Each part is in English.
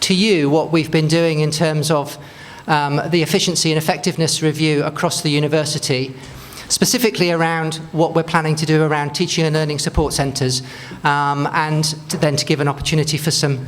to you what we've been doing in terms of the efficiency and effectiveness review across the university, specifically around what we're planning to do around teaching and learning support centres, and then to give an opportunity for some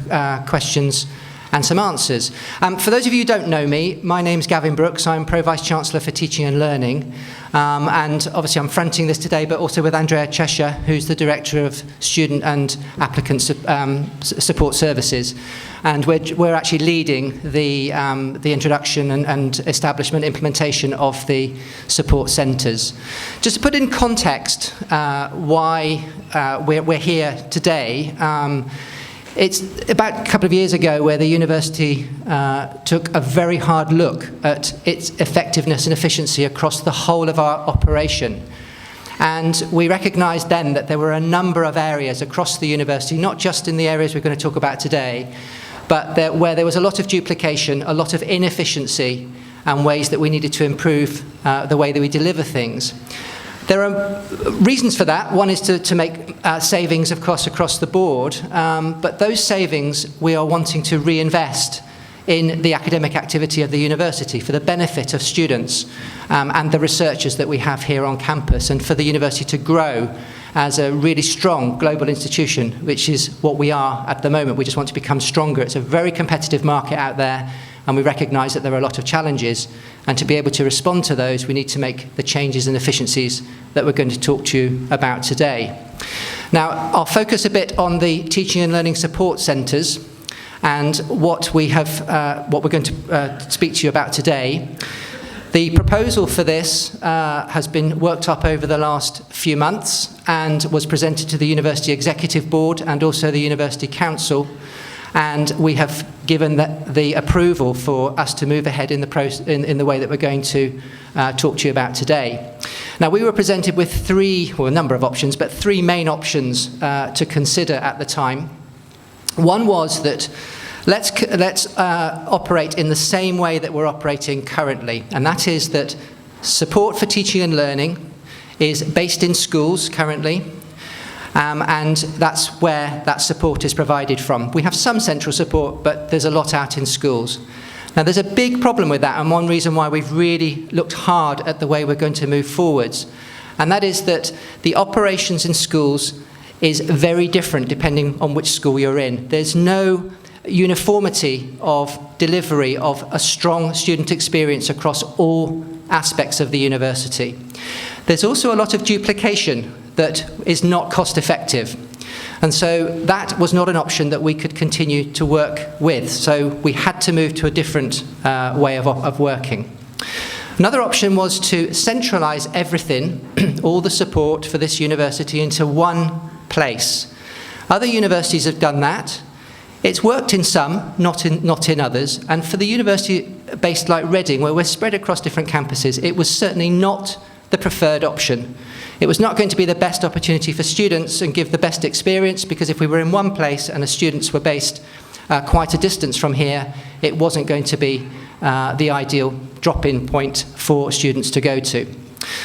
questions and some answers. For those of you who don't know me, my name's Gavin Brooks. I'm Pro-Vice-Chancellor for Teaching and Learning. And obviously I'm fronting this today, but also with Andrea Cheshire, who's the Director of Student and Applicant Support Services. And we're actually leading the introduction and establishment implementation of the support centres. Just to put in context why we're here today, it's about a couple of years ago where the university took a very hard look at its effectiveness and efficiency across the whole of our operation. And we recognised then that there were a number of areas across the university, not just in the areas we're going to talk about today, but where there was a lot of duplication, a lot of inefficiency, and ways that we needed to improve the way that we deliver things. There are reasons for that. One is to make savings, of course, across the board, but those savings we are wanting to reinvest in the academic activity of the university for the benefit of students and the researchers that we have here on campus, and for the university to grow as a really strong global institution, which is what we are at the moment. We just want to become stronger. It's a very competitive market out there, and we recognise that there are a lot of challenges, and to be able to respond to those, we need to make the changes and efficiencies that we're going to talk to you about today. Now, I'll focus a bit on the teaching and learning support centres and what we're going to speak to you about today. The proposal for this has been worked up over the last few months and was presented to the University Executive Board and also the University Council, and we have given the approval for us to move ahead in the way that we're going to talk to you about today. Now, we were presented with a number of options, but three main options to consider at the time. One was that let's operate in the same way that we're operating currently, and that is that support for teaching and learning is based in schools currently, and that's where that support is provided from. We have some central support, but there's a lot out in schools. Now, there's a big problem with that, and one reason why we've really looked hard at the way we're going to move forwards, and that is that the operations in schools is very different depending on which school you're in. There's no uniformity of delivery of a strong student experience across all aspects of the university. There's also a lot of duplication that is not cost effective, and so that was not an option that we could continue to work with, so we had to move to a different way of working. Another option was to centralise everything, all the support for this university, into one place. Other universities have done that. It's worked in some, not in others, and for the university based like Reading, where we're spread across different campuses, it was certainly not the preferred option. It was not going to be the best opportunity for students and give the best experience, because if we were in one place and the students were based quite a distance from here, it wasn't going to be the ideal drop-in point for students to go to.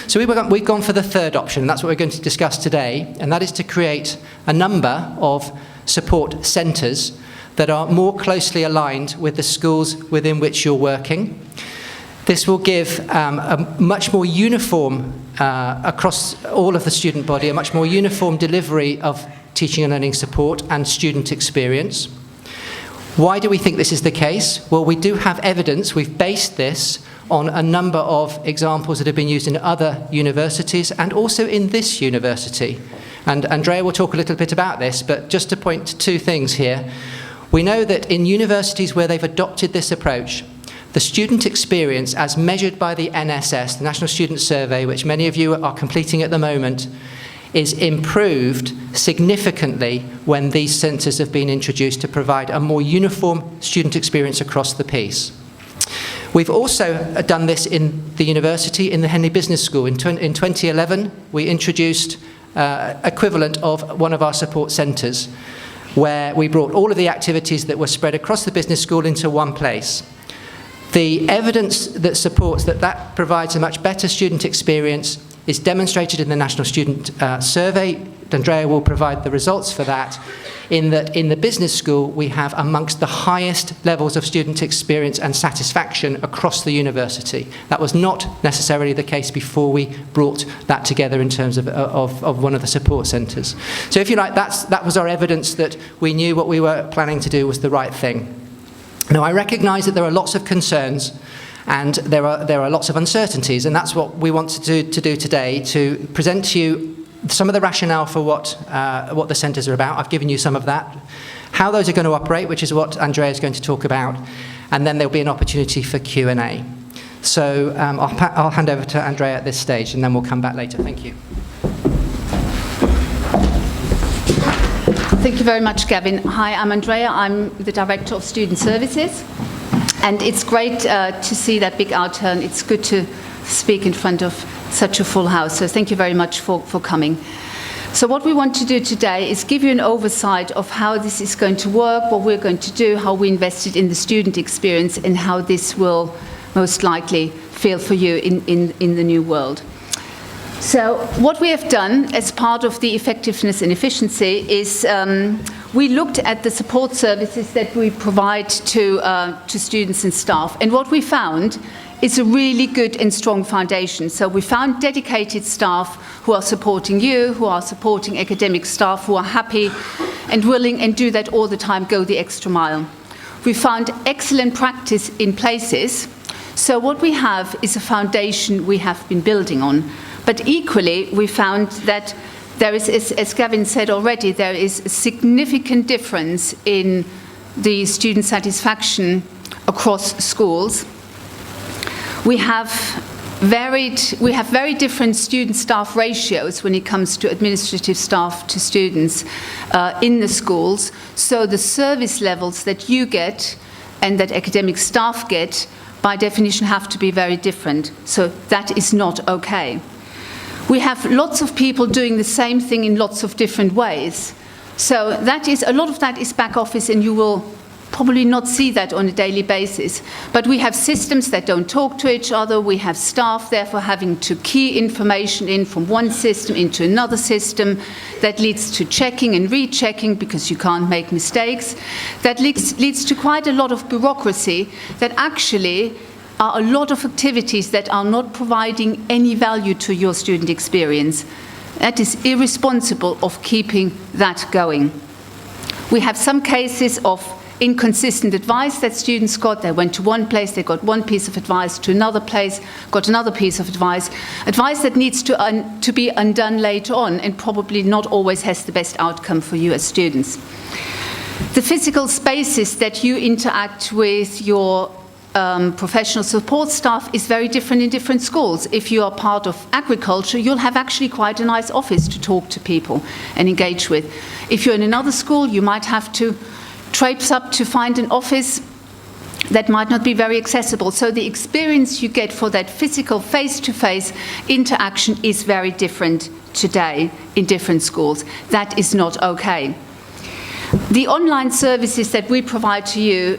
So we've gone for the third option, and that's what we're going to discuss today, and that is to create a number of support centres that are more closely aligned with the schools within which you're working. This will give a much more uniform, across all of the student body, a much more uniform delivery of teaching and learning support and student experience. Why do we think this is the case? Well, we do have evidence. We've based this on a number of examples that have been used in other universities and also in this university. And Andrea will talk a little bit about this, but just to point to two things here. We know that in universities where they've adopted this approach, the student experience as measured by the NSS, the National Student Survey, which many of you are completing at the moment, is improved significantly when these centres have been introduced to provide a more uniform student experience across the piece. We've also done this in the university, in the Henley Business School. In 2011, we introduced equivalent of one of our support centres, where we brought all of the activities that were spread across the business school into one place. The evidence that supports that provides a much better student experience is demonstrated in the National Student Survey Andrea will provide the results for that, in that in the business school we have amongst the highest levels of student experience and satisfaction across the university. That was not necessarily the case before we brought that together in terms of one of the support centres. So if you like, that was our evidence that we knew what we were planning to do was the right thing. Now, I recognise that there are lots of concerns and there are lots of uncertainties, and that's what we want to do today, to present to you some of the rationale for what the centres are about. I've given you some of that. How those are going to operate, which is what Andrea is going to talk about, and then there'll be an opportunity for Q&A. So I'll hand over to Andrea at this stage, and then we'll come back later. Thank you. Thank you very much, Gavin. Hi, I'm Andrea. I'm the Director of Student Services. And it's great to see that big outturn. It's good to speak in front of such a full house. So thank you very much for coming. So what we want to do today is give you an oversight of how this is going to work, what we're going to do, how we invested in the student experience, and how this will most likely feel for you in the new world. So what we have done as part of the effectiveness and efficiency is we looked at the support services that we provide to students and staff. And what we found is a really good and strong foundation. So we found dedicated staff who are supporting you, who are supporting academic staff, who are happy and willing and do that all the time, go the extra mile. We found excellent practice in places. So what we have is a foundation we have been building on. But equally, we found that there is, as Gavin said already, there is a significant difference in the student satisfaction across schools. We have very different student-staff ratios when it comes to administrative staff to students in the schools. So the service levels that you get and that academic staff get, by definition, have to be very different. So that is not okay. We have lots of people doing the same thing in lots of different ways. So that is, a lot of that is back office, and you will probably not see that on a daily basis. But we have systems that don't talk to each other. We have staff, therefore, having to key information in from one system into another system. That leads to checking and rechecking because you can't make mistakes. That leads to quite a lot of bureaucracy that actually are a lot of activities that are not providing any value to your student experience. That is irresponsible of keeping that going. We have some cases of inconsistent advice that students got. They went to one place, they got one piece of advice, to another place, got another piece of advice that needs to be undone later on and probably not always has the best outcome for you as students. The physical spaces that you interact with your professional support staff is very different in different schools. If you are part of agriculture, you'll have actually quite a nice office to talk to people and engage with. If you're in another school, you might have to traipse up to find an office that might not be very accessible. So the experience you get for that physical face-to-face interaction is very different today in different schools. That is not okay. The online services that we provide to you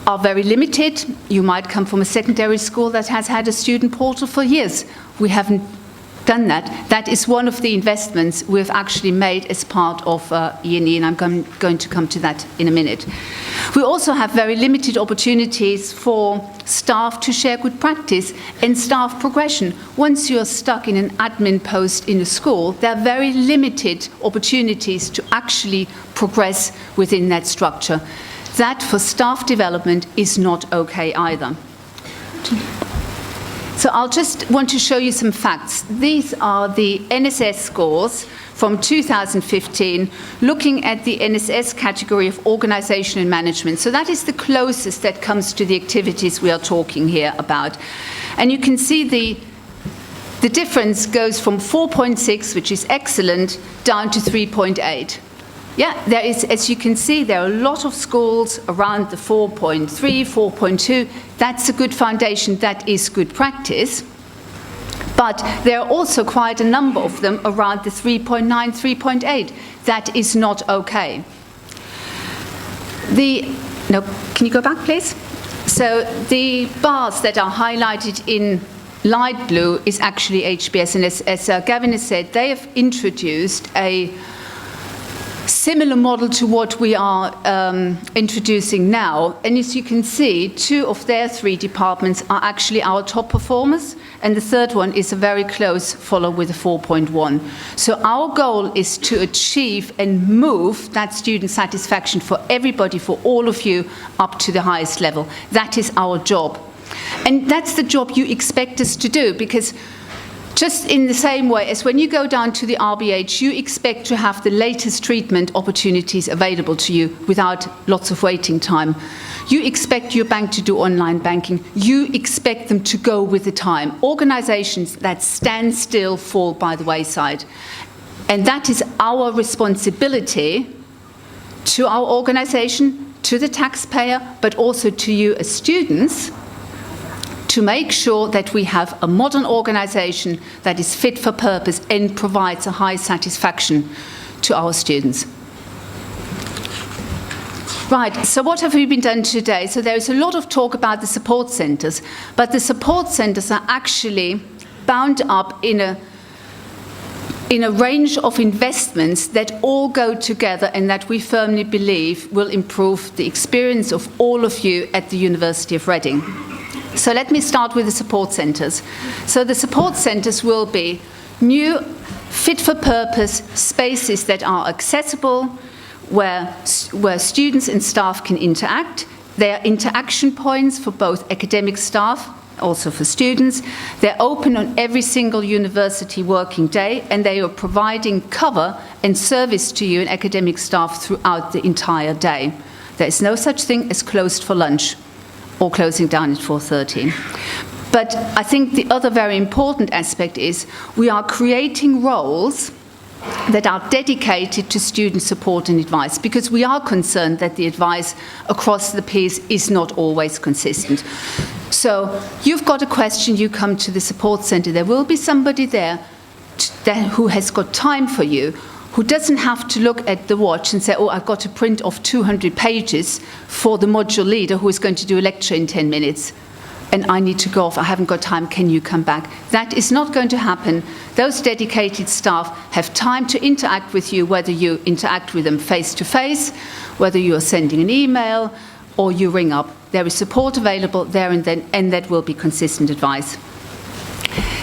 are very limited. You might come from a secondary school that has had a student portal for years. We haven't done that. That is one of the investments we've actually made as part of E&E, and I'm going to come to that in a minute. We also have very limited opportunities for staff to share good practice and staff progression. Once you're stuck in an admin post in a school, there are very limited opportunities to actually progress within that structure. That, for staff development, is not okay either. So I'll just want to show you some facts. These are the NSS scores from 2015, looking at the NSS category of organisation and management. So that is the closest that comes to the activities we are talking here about. And you can see the difference goes from 4.6, which is excellent, down to 3.8. Yeah, there is, as you can see, there are a lot of schools around the 4.3, 4.2. That's a good foundation. That is good practice. But there are also quite a number of them around the 3.9, 3.8. That is not okay. No, can you go back, please? So the bars that are highlighted in light blue is actually HBS. And as Gavin has said, they have introduced a similar model to what we are introducing now. And as you can see, 2 of their 3 departments are actually our top performers, and the third one is a very close follow with a 4.1. So our goal is to achieve and move that student satisfaction for everybody, for all of you, up to the highest level. That is our job. And that's the job you expect us to do, because just in the same way as when you go down to the RBH, you expect to have the latest treatment opportunities available to you without lots of waiting time. You expect your bank to do online banking. You expect them to go with the time. Organizations that stand still fall by the wayside. And that is our responsibility to our organization, to the taxpayer, but also to you as students, to make sure that we have a modern organization that is fit for purpose and provides a high satisfaction to our students. Right, so what have we been done today? So there is a lot of talk about the support centres, but the support centres are actually bound up in a range of investments that all go together and that we firmly believe will improve the experience of all of you at the University of Reading. So let me start with the support centres. So the support centres will be new, fit-for-purpose spaces that are accessible, where students and staff can interact. They are interaction points for both academic staff, also for students. They're open on every single university working day, and they are providing cover and service to you and academic staff throughout the entire day. There is no such thing as closed for lunch or closing down at 4:30. But I think the other very important aspect is we are creating roles that are dedicated to student support and advice, because we are concerned that the advice across the piece is not always consistent. So you've got a question, you come to the support centre, there will be somebody there who has got time for you, who doesn't have to look at the watch and say, oh, I've got to print off 200 pages for the module leader who is going to do a lecture in 10 minutes. And I need to go off, I haven't got time, can you come back? That is not going to happen. Those dedicated staff have time to interact with you, whether you interact with them face-to-face, whether you are sending an email, or you ring up. There is support available there and then, and that will be consistent advice.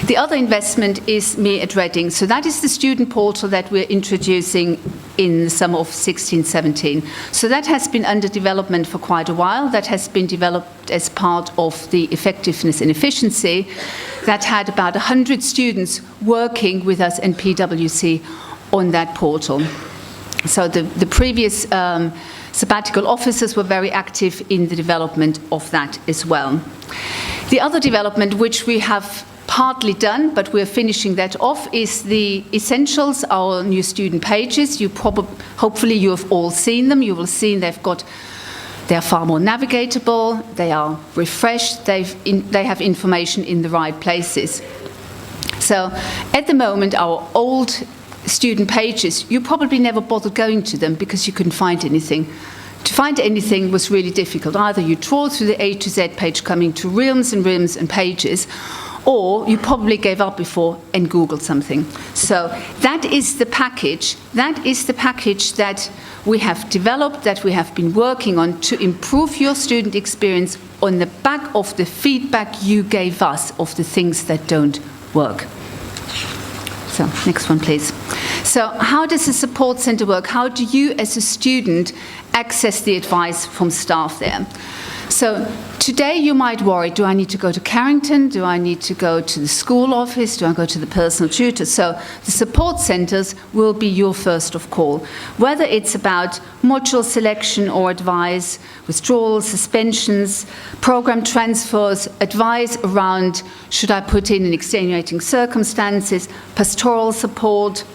The other investment is Me at Reading. So that is the student portal that we're introducing in the summer of 16-17. So that has been under development for quite a while. That has been developed as part of the effectiveness and efficiency. That had about 100 students working with us and PwC on that portal. So the previous sabbatical officers were very active in the development of that as well. The other development, which we have partly done, but we're finishing that off, is the Essentials, our new student pages. Hopefully you have all seen them. You will see they're far more navigatable, they are refreshed, they have information in the right places. So at the moment, our old student pages, you probably never bothered going to them because you couldn't find anything. To find anything was really difficult. Either you trawl through the A to Z page coming to reams and reams and pages, or you probably gave up before and Googled something. So that is the package. That is the package that we have developed, that we have been working on to improve your student experience on the back of the feedback you gave us of the things that don't work. So next one, please. So how does the support centre work? How do you as a student access the advice from staff there? So today you might worry, do I need to go to Carrington? Do I need to go to the school office? Do I go to the personal tutor? So the support centres will be your first of call. Whether it's about module selection or advice, withdrawals, suspensions, program transfers, advice around should I put in extenuating circumstances, pastoral support,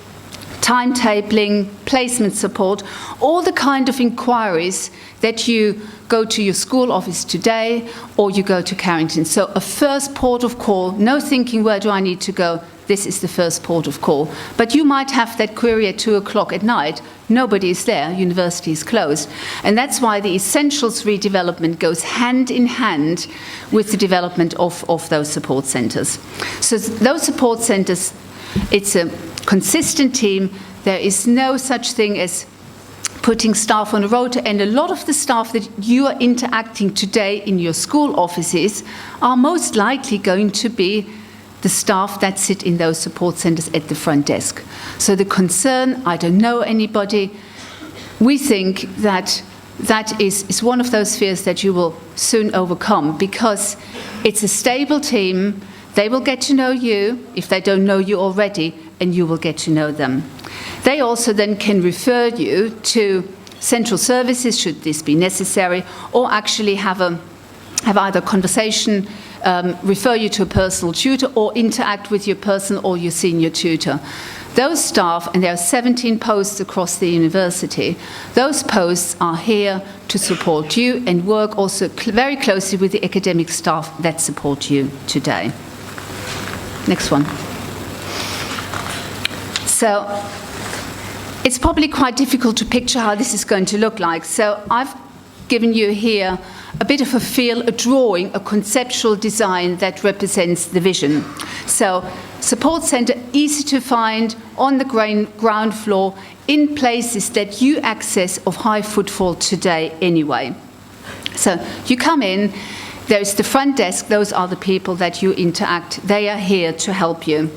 timetabling, placement support, all the kind of inquiries that you go to your school office today or you go to Carrington. So a first port of call, no thinking where do I need to go, this is the first port of call. But you might have that query at 2 o'clock at night. Nobody is there, university is closed. And that's why the essentials redevelopment goes hand in hand with the development of those support centres. So those support centres, it's a consistent team. There is no such thing as putting staff on a rota, and a lot of the staff that you are interacting today in your school offices are most likely going to be the staff that sit in those support centres at the front desk. So the concern, I don't know anybody, we think that that is one of those fears that you will soon overcome, because it's a stable team. They will get to know you if they don't know you already, and you will get to know them. They also then can refer you to central services, should this be necessary, or actually have either a conversation, refer you to a personal tutor, or interact with your personal or your senior tutor. Those staff, and there are 17 posts across the university, those posts are here to support you and work also very closely with the academic staff that support you today. Next one. So it's probably quite difficult to picture how this is going to look like. So I've given you here a bit of a feel, a drawing, a conceptual design that represents the vision. So support centre, easy to find, on the ground floor, in places that you access of high footfall today anyway. So you come in, there's the front desk, those are the people that you interact. They are here to help you.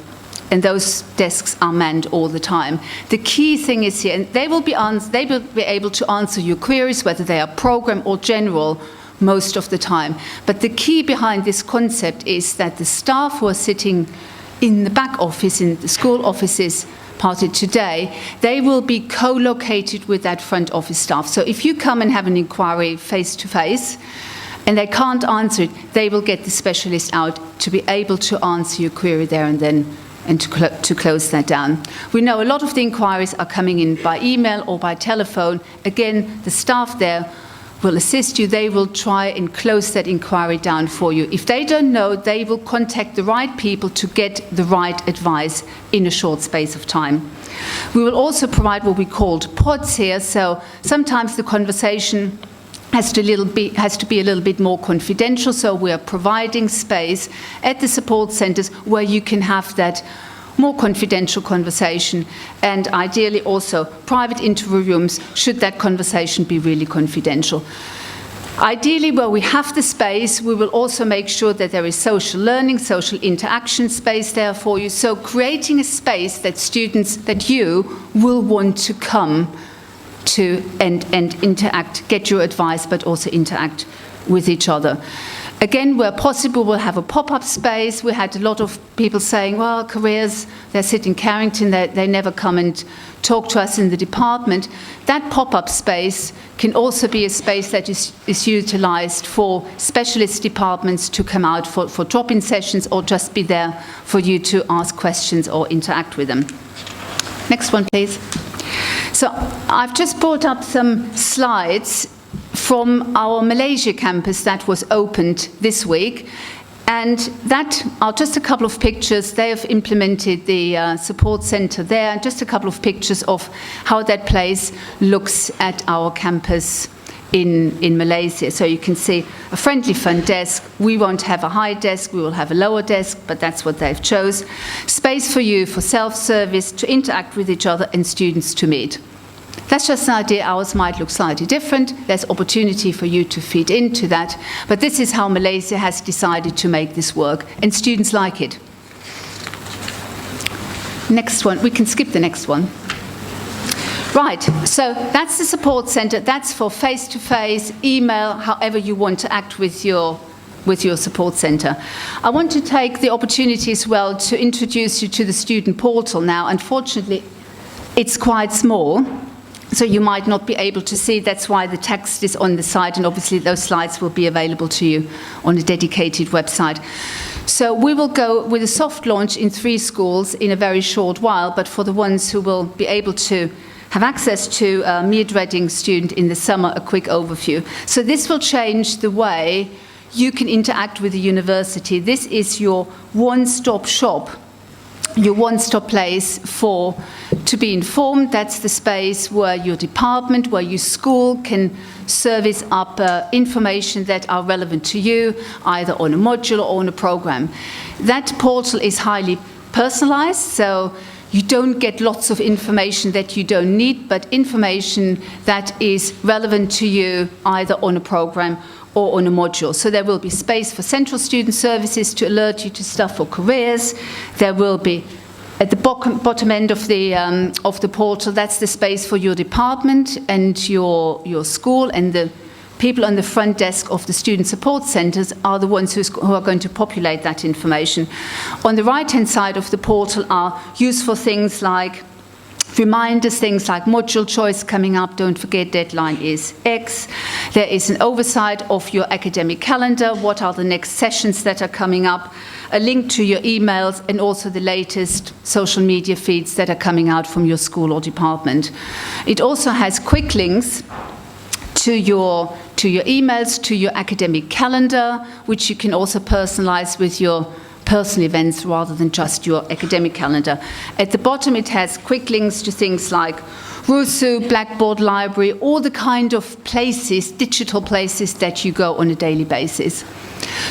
And those desks are manned all the time. The key thing is here, and they will be able to answer your queries, whether they are program or general, most of the time. But the key behind this concept is that the staff who are sitting in the back office, in the school offices, parted today, they will be co-located with that front office staff. So if you come and have an inquiry face-to-face, and they can't answer it, they will get the specialist out to be able to answer your query there and then, and to close that down. We know a lot of the inquiries are coming in by email or by telephone. Again, the staff there will assist you. They will try and close that inquiry down for you. If they don't know, they will contact the right people to get the right advice in a short space of time. We will also provide what we called pods here. So sometimes the conversation has to be a little bit more confidential, so we are providing space at the support centres where you can have that more confidential conversation, and ideally also private interview rooms should that conversation be really confidential. Ideally, where we have the space, we will also make sure that there is social learning, social interaction space there for you, so creating a space that students, that you will want to come to and interact, get your advice, but also interact with each other. Again, where possible, we'll have a pop-up space. We had a lot of people saying, well, careers, they sit in Carrington, they never come and talk to us in the department. That pop-up space can also be a space that is utilised for specialist departments to come out for drop-in sessions, or just be there for you to ask questions or interact with them. Next one, please. So I've just brought up some slides from our Malaysia campus that was opened this week. And that are just a couple of pictures. They have implemented the support centre there, and just a couple of pictures of how that place looks at our campus in Malaysia. So you can see a friendly front desk. We won't have a high desk, we will have a lower desk, but that's what they've chose. Space for you for self-service, to interact with each other, and students to meet. That's just an idea. Ours might look slightly different. There's opportunity for you to feed into that. But this is how Malaysia has decided to make this work, and students like it. Next one. We can skip the next one. Right, so that's the support centre. That's for face-to-face, email, however you want to act with your support centre. I want to take the opportunity as well to introduce you to the student portal now. Unfortunately, it's quite small, so you might not be able to see. That's why the text is on the side, and obviously those slides will be available to you on a dedicated website. So we will go with a soft launch in 3 schools in a very short while, but for the ones who will be able to have access to Mid Reading student in the summer, a quick overview. So this will change the way you can interact with the university. This is your one-stop shop your one-stop place to be informed. That's the space where your department, where your school can service up information that are relevant to you, either on a module or on a program. That portal is highly personalized, so you don't get lots of information that you don't need, but information that is relevant to you either on a program or on a module. So there will be space for central student services to alert you to stuff for careers. There will be, at the bottom end of the portal, that's the space for your department and your school, and the people on the front desk of the student support centres are the ones who are going to populate that information. On the right-hand side of the portal are useful things like reminders, things like module choice coming up, don't forget deadline is X. There is an oversight of your academic calendar, what are the next sessions that are coming up, a link to your emails, and also the latest social media feeds that are coming out from your school or department. It also has quick links to your emails, to your academic calendar, which you can also personalize with your personal events rather than just your academic calendar. At the bottom, it has quick links to things like RUSU, Blackboard Library, all the kind of places, digital places that you go on a daily basis.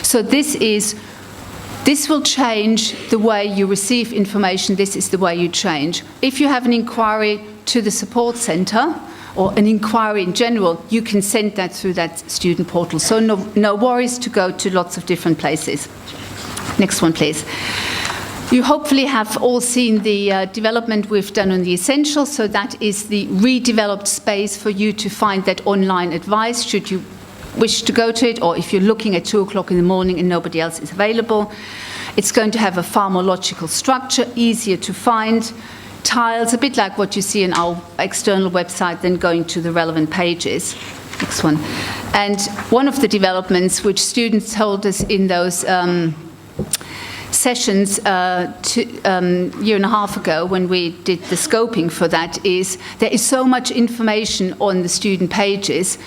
So this will change the way you receive information. This is the way you change. If you have an inquiry to the support center, or an inquiry in general, you can send that through that student portal. So no worries to go to lots of different places. Next one, please. You hopefully have all seen the development we've done on the Essentials. So that is the redeveloped space for you to find that online advice, should you wish to go to it, or if you're looking at 2 o'clock in the morning and nobody else is available. It's going to have a far more logical structure, easier to find, tiles, a bit like what you see in our external website, then going to the relevant pages. Next one. And one of the developments which students told us in those sessions a year and a half ago when we did the scoping for that is there is so much information on the student pages.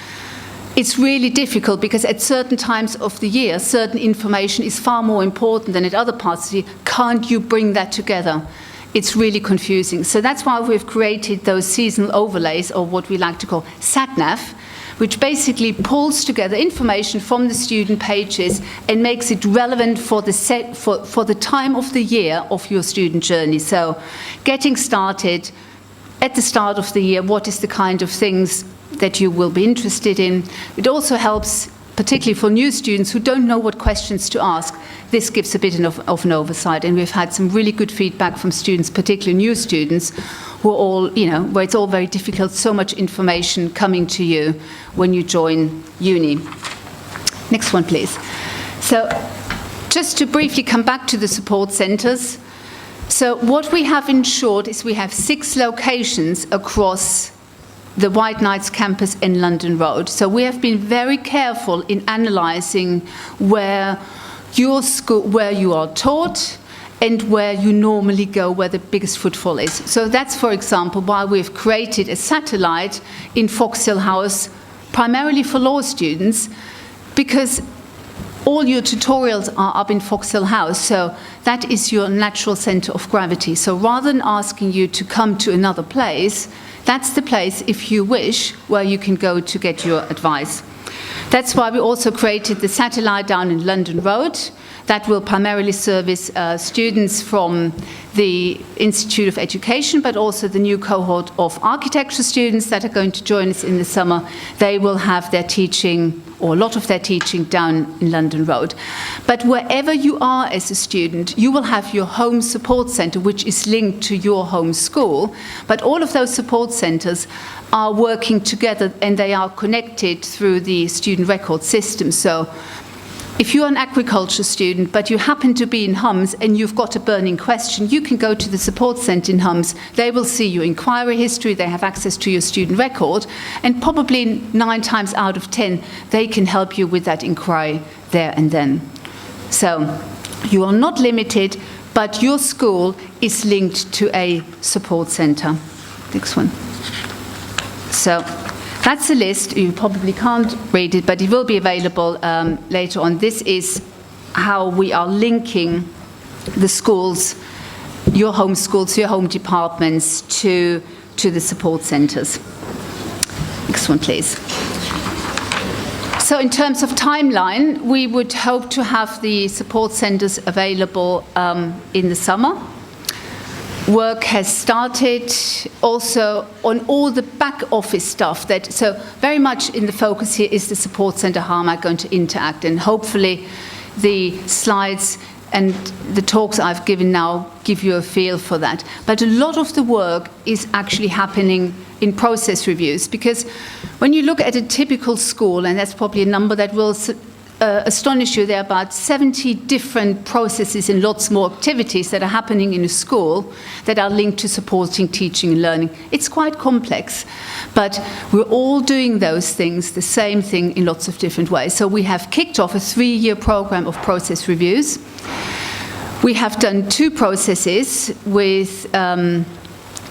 It's really difficult because at certain times of the year, certain information is far more important than at other parts of the year. Can't you bring that together? It's really confusing. So that's why we've created those seasonal overlays, or what we like to call SatNav, which basically pulls together information from the student pages and makes it relevant for the time of the year of your student journey. So getting started at the start of the year, what is the kind of things that you will be interested in? It also helps, particularly for new students who don't know what questions to ask. This gives a bit of an oversight, and we've had some really good feedback from students, particularly new students, who are all, where it's all very difficult, so much information coming to you when you join uni. Next one, please. So just to briefly come back to the support centres. So what we have ensured is we have 6 locations across the White Knights campus in London Road. So we have been very careful in analysing where your school, where you are taught, and where you normally go, where the biggest footfall is. So that's, for example, why we've created a satellite in Fox Hill House, primarily for law students, because all your tutorials are up in Fox Hill House, so that is your natural centre of gravity. So rather than asking you to come to another place, that's the place, if you wish, where you can go to get your advice. That's why we also created the satellite down in London Road. That will primarily service students from the Institute of Education, but also the new cohort of architecture students that are going to join us in the summer. They will have their teaching, or a lot of their teaching, down in London Road. But wherever you are as a student, you will have your home support centre, which is linked to your home school. But all of those support centres are working together, and they are connected through the student record system. So if you're an agriculture student, but you happen to be in Hums and you've got a burning question, you can go to the support centre in Hums. They will see your inquiry history, they have access to your student record, and probably 9 times out of 10, they can help you with that inquiry there and then. So you are not limited, but your school is linked to a support centre. Next one. So that's a list. You probably can't read it, but it will be available later on. This is how we are linking the schools your home schools, your home departments to the support centres. Next one, please. So in terms of timeline, we would hope to have the support centres available in the summer. Work has started also on all the back office stuff. So very much in the focus here is the support centre, how am I going to interact, and hopefully the slides and the talks I've given now give you a feel for that. But a lot of the work is actually happening in process reviews, because when you look at a typical school, and that's probably a number that will astonish you, there are about 70 different processes and lots more activities that are happening in a school that are linked to supporting teaching and learning. It's quite complex, but we're all doing those things, the same thing, in lots of different ways. So we have kicked off a 3-year program of process reviews. We have done 2 processes with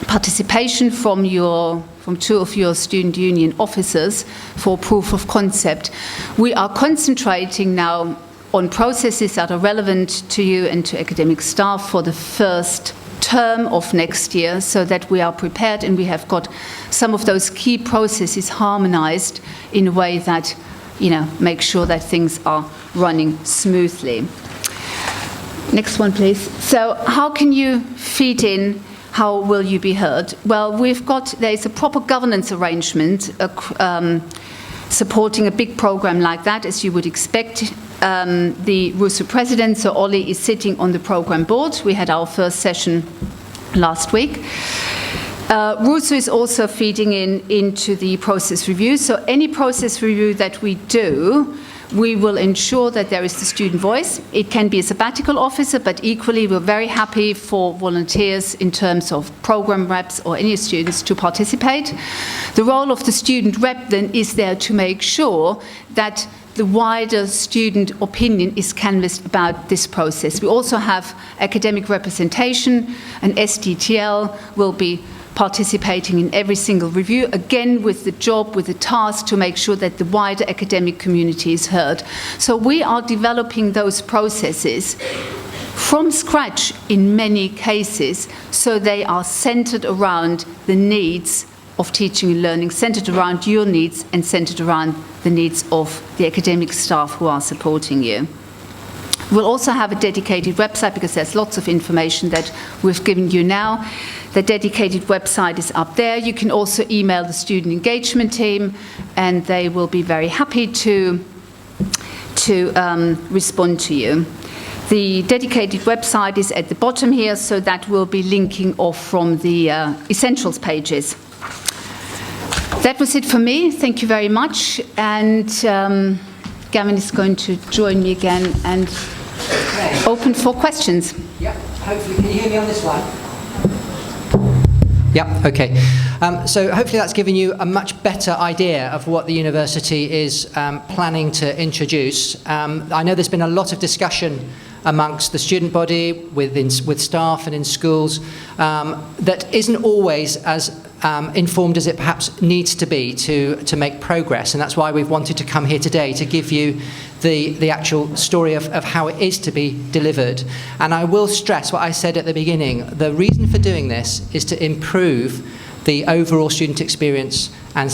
participation from 2 of your student union officers for proof of concept. We are concentrating now on processes that are relevant to you and to academic staff for the first term of next year, so that we are prepared and we have got some of those key processes harmonized in a way that, make sure that things are running smoothly. Next one, please. So how can you feed in? How will you be heard? Well, there's a proper governance arrangement supporting a big program like that, as you would expect. The RUSU president, so Ollie, is sitting on the program board. We had our first session last week. RUSU is also feeding into the process review. So any process review that we do, we will ensure that there is the student voice. It can be a sabbatical officer, but equally we're very happy for volunteers in terms of program reps or any students to participate. The role of the student rep then is there to make sure that the wider student opinion is canvassed about this process. We also have academic representation, and SDTL will be participating in every single review, again with the task to make sure that the wider academic community is heard. So we are developing those processes from scratch in many cases, so they are centered around the needs of teaching and learning, centered around your needs and centered around the needs of the academic staff who are supporting you. We'll also have a dedicated website, because there's lots of information that we've given you now. The dedicated website is up there. You can also email the student engagement team, and they will be very happy to respond to you. The dedicated website is at the bottom here, so that will be linking off from the essentials pages. That was it for me. Thank you very much. And Gavin is going to join me again and open for questions. Yep, hopefully, can you hear me on this one? Yep, okay. So hopefully that's given you a much better idea of what the university is planning to introduce. I know there's been a lot of discussion amongst the student body, with staff and in schools, that isn't always as informed as it perhaps needs to be to make progress, and that's why we've wanted to come here today to give you the actual story of how it is to be delivered. And I will stress what I said at the beginning. The reason for doing this is to improve the overall student experience and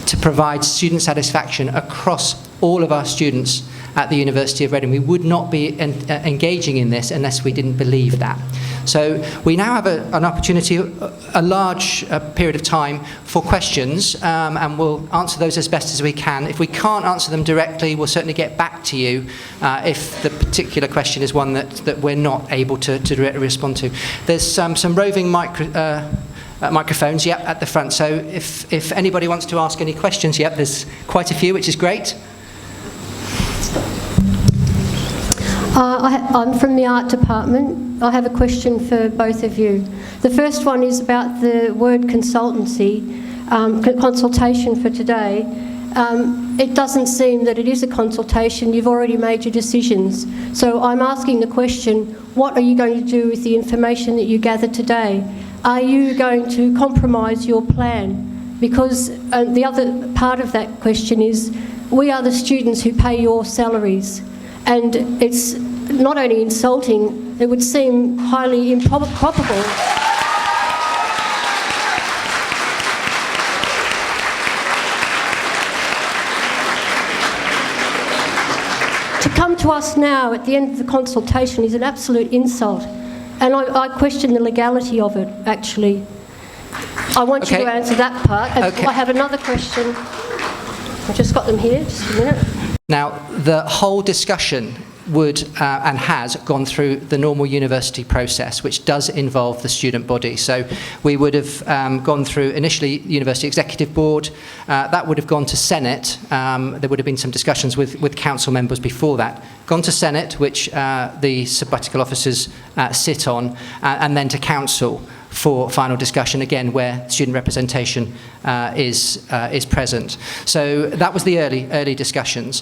to provide student satisfaction across all of our students at the University of Reading. We would not be engaging in this unless we didn't believe that. So we now have an opportunity, a large period of time for questions, and we'll answer those as best as we can. If we can't answer them directly, we'll certainly get back to you if the particular question is one that we're not able to directly respond to. There's some roving microphones, at the front. So if anybody wants to ask any questions, there's quite a few, which is great. I'm from the art department. I have a question for both of you. The first one is about the word consultancy, consultation for today. It doesn't seem that it is a consultation. You've already made your decisions. So I'm asking the question, what are you going to do with the information that you gathered today? Are you going to compromise your plan? Because the other part of that question is, we are the students who pay your salaries. And it's not only insulting it would seem highly improbable. To come to us now at the end of the consultation is an absolute insult, and I question the legality of it, actually. I want you to answer that part. I have another question. I've just got them here, just a minute. Now, the whole discussion would and has gone through the normal university process, which does involve the student body. So we would have gone through initially University Executive Board, that would have gone to Senate, there would have been some discussions with council members before that, gone to Senate, which the sabbatical officers sit on, and then to council for final discussion, again, where student representation is present. So that was the early discussions.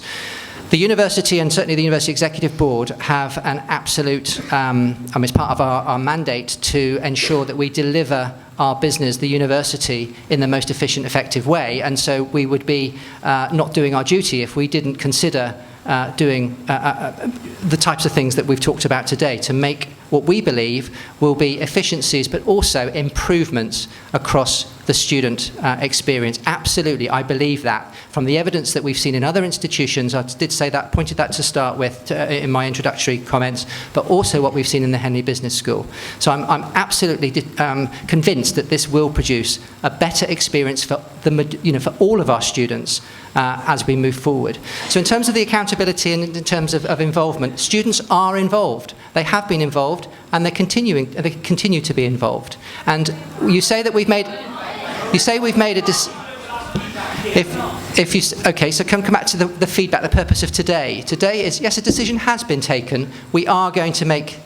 The university, and certainly the University Executive Board, have an absolute, it's part of our mandate to ensure that we deliver our business, the university, in the most efficient, effective way. And so we would be not doing our duty if we didn't consider doing the types of things that we've talked about today to make what we believe will be efficiencies but also improvements across the student experience. Absolutely, I believe that. From the evidence that we've seen in other institutions, I did say that, pointed that to start with in my introductory comments, but also what we've seen in the Henley Business School. So I'm absolutely convinced that this will produce a better experience for for all of our students as we move forward. So in terms of the accountability and in terms of involvement, students are involved. They have been involved, and they continue to be involved. And you say that we've made a okay, so come back to the feedback, the purpose of today. Today is, yes, a decision has been taken. We are going to make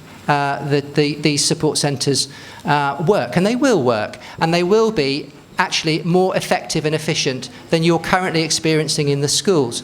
these support centres work, and they will work, and they will be actually more effective and efficient than you're currently experiencing in the schools.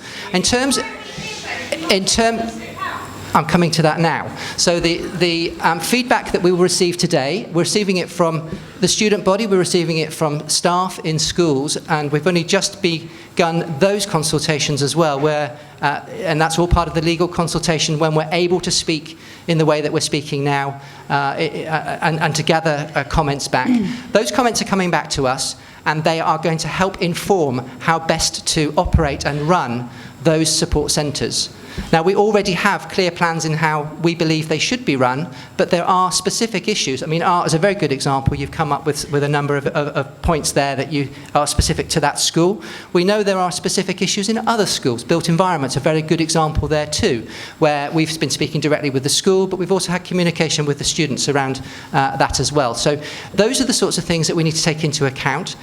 I'm coming to that now. So the feedback that we will receive today, we're receiving it from the student body, we're receiving it from staff in schools, and we've only just begun those consultations as well, where, and that's all part of the legal consultation when we're able to speak in the way that we're speaking now and to gather comments back. Those comments are coming back to us, and they are going to help inform how best to operate and run those support centres. Now, we already have clear plans in how we believe they should be run, but there are specific issues. I mean, art is a very good example. You've come up with a number of points there that you are specific to that school. We know there are specific issues in other schools. Built environment's a very good example there too, where we've been speaking directly with the school, but we've also had communication with the students around that as well. So those are the sorts of things that we need to take into account.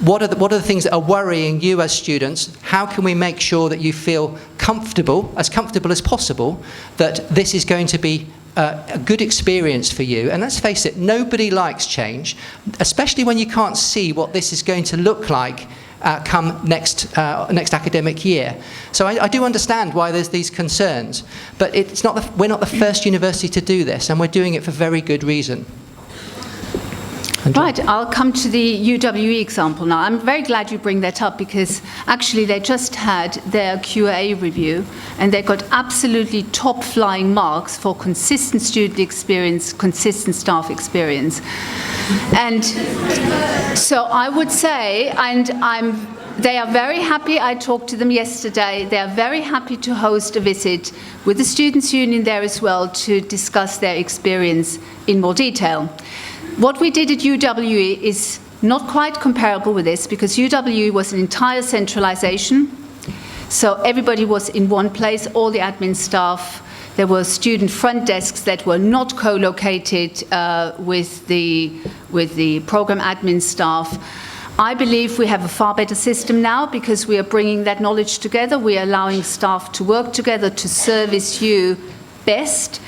What are the things that are worrying you as students? How can we make sure that you feel comfortable as possible, that this is going to be a good experience for you? And let's face it, nobody likes change, especially when you can't see what this is going to look like come next academic year. So I do understand why there's these concerns, but we're not the first university to do this, and we're doing it for very good reason. Right, I'll come to the UWE example now. I'm very glad you bring that up, because actually they just had their QA review and they got absolutely top-flying marks for consistent student experience, consistent staff experience. And so I would say, they are very happy. I talked to them yesterday. They are very happy to host a visit with the Students' Union there as well to discuss their experience in more detail. What we did at UWE is not quite comparable with this, because UWE was an entire centralization. So everybody was in one place, all the admin staff. There were student front desks that were not co-located with the program admin staff. I believe we have a far better system now, because we are bringing that knowledge together. We are allowing staff to work together to service you best.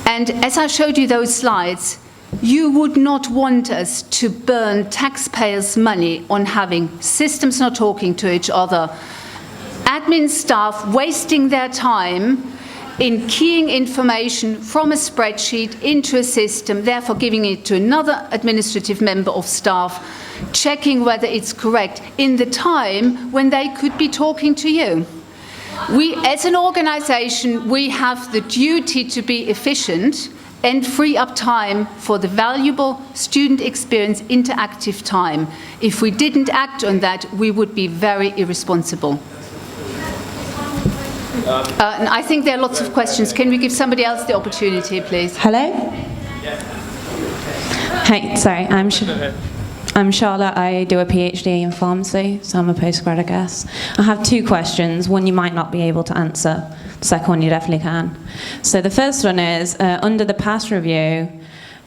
And as I showed you those slides, you would not want us to burn taxpayers' money on having systems not talking to each other, admin staff wasting their time in keying information from a spreadsheet into a system, therefore giving it to another administrative member of staff, checking whether it's correct in the time when they could be talking to you. We, as an organisation, we have the duty to be efficient, and free up time for the valuable student experience interactive time. If we didn't act on that, we would be very irresponsible. And I think there are lots of questions. Can we give somebody else the opportunity, please? Hello? Hey, sorry, I'm Charlotte. I do a PhD in pharmacy, so I'm a postgrad, I guess. I have two questions. One you might not be able to answer. The second one you definitely can. So the first one is, under the PASS review,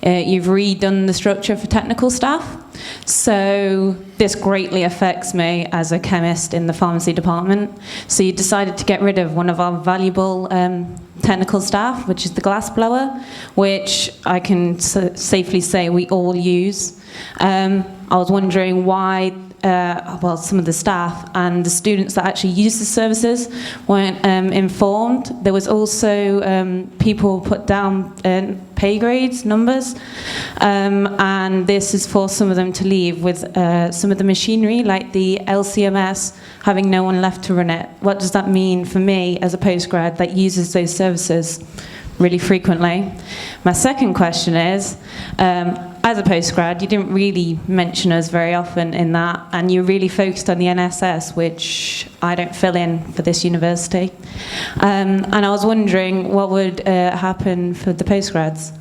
you've redone the structure for technical staff. So this greatly affects me as a chemist in the pharmacy department. So you decided to get rid of one of our valuable technical staff, which is the glass blower, which I can safely say we all use. I was wondering why some of the staff and the students that actually use the services weren't informed. There was also people put down pay grades, numbers, and this is for some of them to leave with some of the machinery, like the LCMS, having no one left to run it. What does that mean for me as a postgrad that uses those services really frequently? My second question is, as a postgrad, you didn't really mention us very often in that, and you really focused on the NSS, which I don't fill in for this university. And I was wondering what would happen for the postgrads.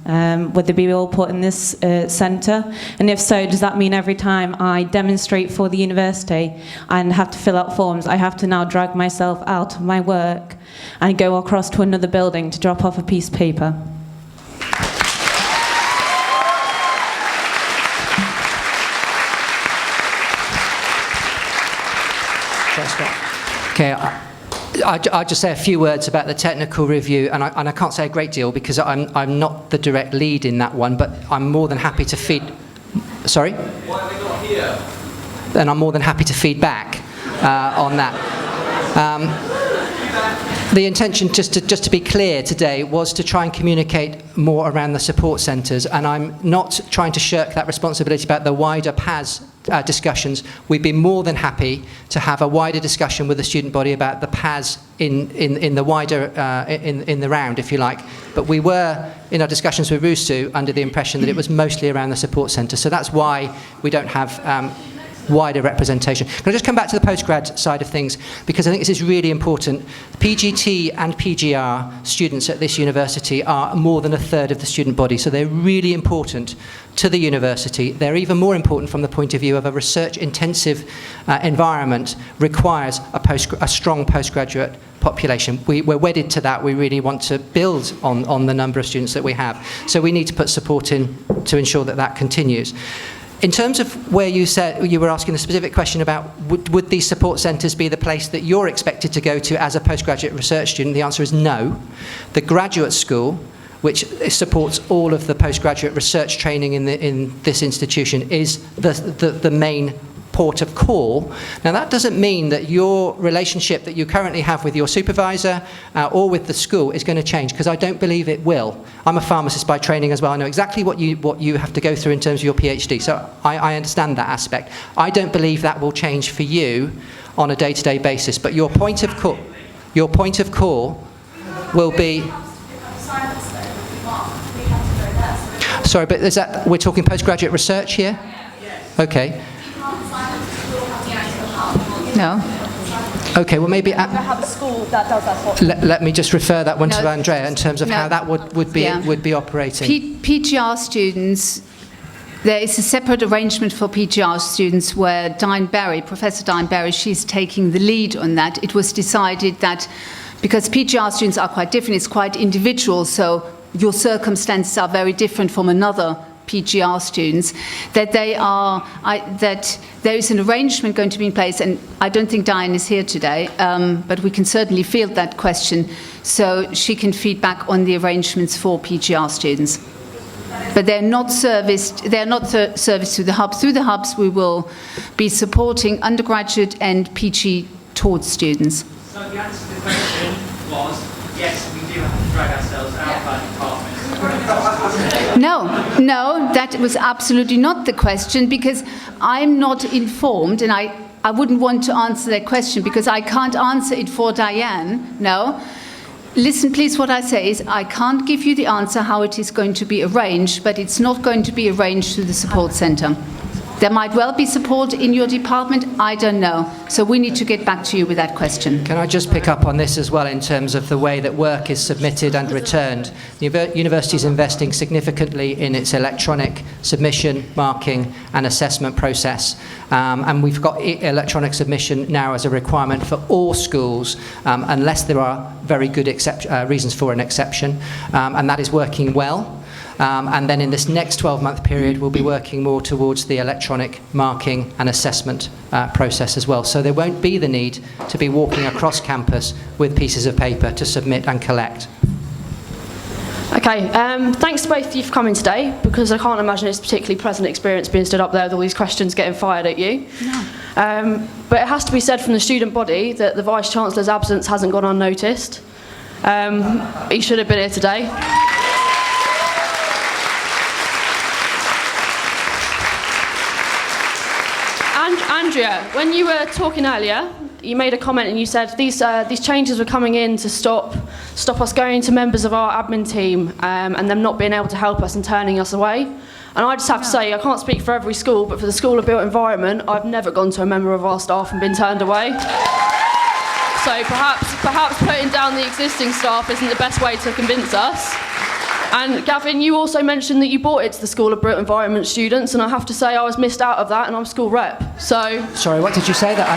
Would they be all put in this centre? And if so, does that mean every time I demonstrate for the university and have to fill out forms, I have to now drag myself out of my work and go across to another building to drop off a piece of paper? Okay, I'll just say a few words about the technical review, and I can't say a great deal because I'm not the direct lead in that one, but I'm more than happy to feed... Sorry? Why are they not here? Then I'm more than happy to feed back on that. The intention, just to be clear today, was to try and communicate more around the support centres, and I'm not trying to shirk that responsibility about the wider PAS discussions. We'd be more than happy to have a wider discussion with the student body about the PAS in the wider, in the round, if you like. But we were, in our discussions with RUSU, under the impression that it was mostly around the support centre. So that's why we don't have wider representation. Can I just come back to the postgrad side of things, because I think this is really important. PGT and PGR students at this university are more than a third of the student body, so they're really important to the university. They're even more important from the point of view of a research-intensive environment requires a strong postgraduate population. We're wedded to that. We really want to build on the number of students that we have. So we need to put support in to ensure that that continues. In terms of where you said you were asking a specific question about would these support centres be the place that you're expected to go to as a postgraduate research student, the answer is no. The graduate school, which supports all of the postgraduate research training in this institution, is the main port of call. Now that doesn't mean that your relationship that you currently have with your supervisor or with the school is going to change, because I don't believe it will. I'm a pharmacist by training as well. I know exactly what you have to go through in terms of your PhD, so I understand that aspect. I don't believe that will change for you on a day-to-day basis, but your point of call will be... Sorry, but is that, we're talking postgraduate research here? Okay. No. Okay, well maybe... have a school that does that. Let me just refer that one to Andrea in terms of how that would be operating. PGR students, there is a separate arrangement for PGR students where Professor Diane Berry, she's taking the lead on that. It was decided that because PGR students are quite different, it's quite individual, so your circumstances are very different from another PGR students, that that there is an arrangement going to be in place, and I don't think Diane is here today, but we can certainly field that question so she can feed back on the arrangements for PGR students. But they're not serviced through the hubs. Through the hubs we will be supporting undergraduate and PG towards students. So the answer to the question was, yes, we do have to drag ourselves out of our department. No, that was absolutely not the question, because I'm not informed, and I wouldn't want to answer that question because I can't answer it for Diane, no. Listen, please, what I say is I can't give you the answer how it is going to be arranged, but it's not going to be arranged through the support centre. There might well be support in your department, I don't know. So we need to get back to you with that question. Can I just pick up on this as well in terms of the way that work is submitted and returned? The university is investing significantly in its electronic submission, marking and assessment process. And we've got electronic submission now as a requirement for all schools, unless there are very good reasons for an exception. And that is working well. And then in this next 12-month period, we'll be working more towards the electronic marking and assessment process as well. So there won't be the need to be walking across campus with pieces of paper to submit and collect. Okay, thanks to both of you for coming today, because I can't imagine it's a particularly pleasant experience being stood up there with all these questions getting fired at you. No. But it has to be said from the student body that the Vice-Chancellor's absence hasn't gone unnoticed. He should have been here today. Andrea, when you were talking earlier, you made a comment and you said these changes were coming in to stop us going to members of our admin team and them not being able to help us and turning us away. And I just have to say, I can't speak for every school, but for the School of Built Environment, I've never gone to a member of our staff and been turned away. So perhaps putting down the existing staff isn't the best way to convince us. And Gavin, you also mentioned that you brought it to the School of Built Environment students, and I have to say I was missed out of that, and I'm school rep. So sorry, what did you say? That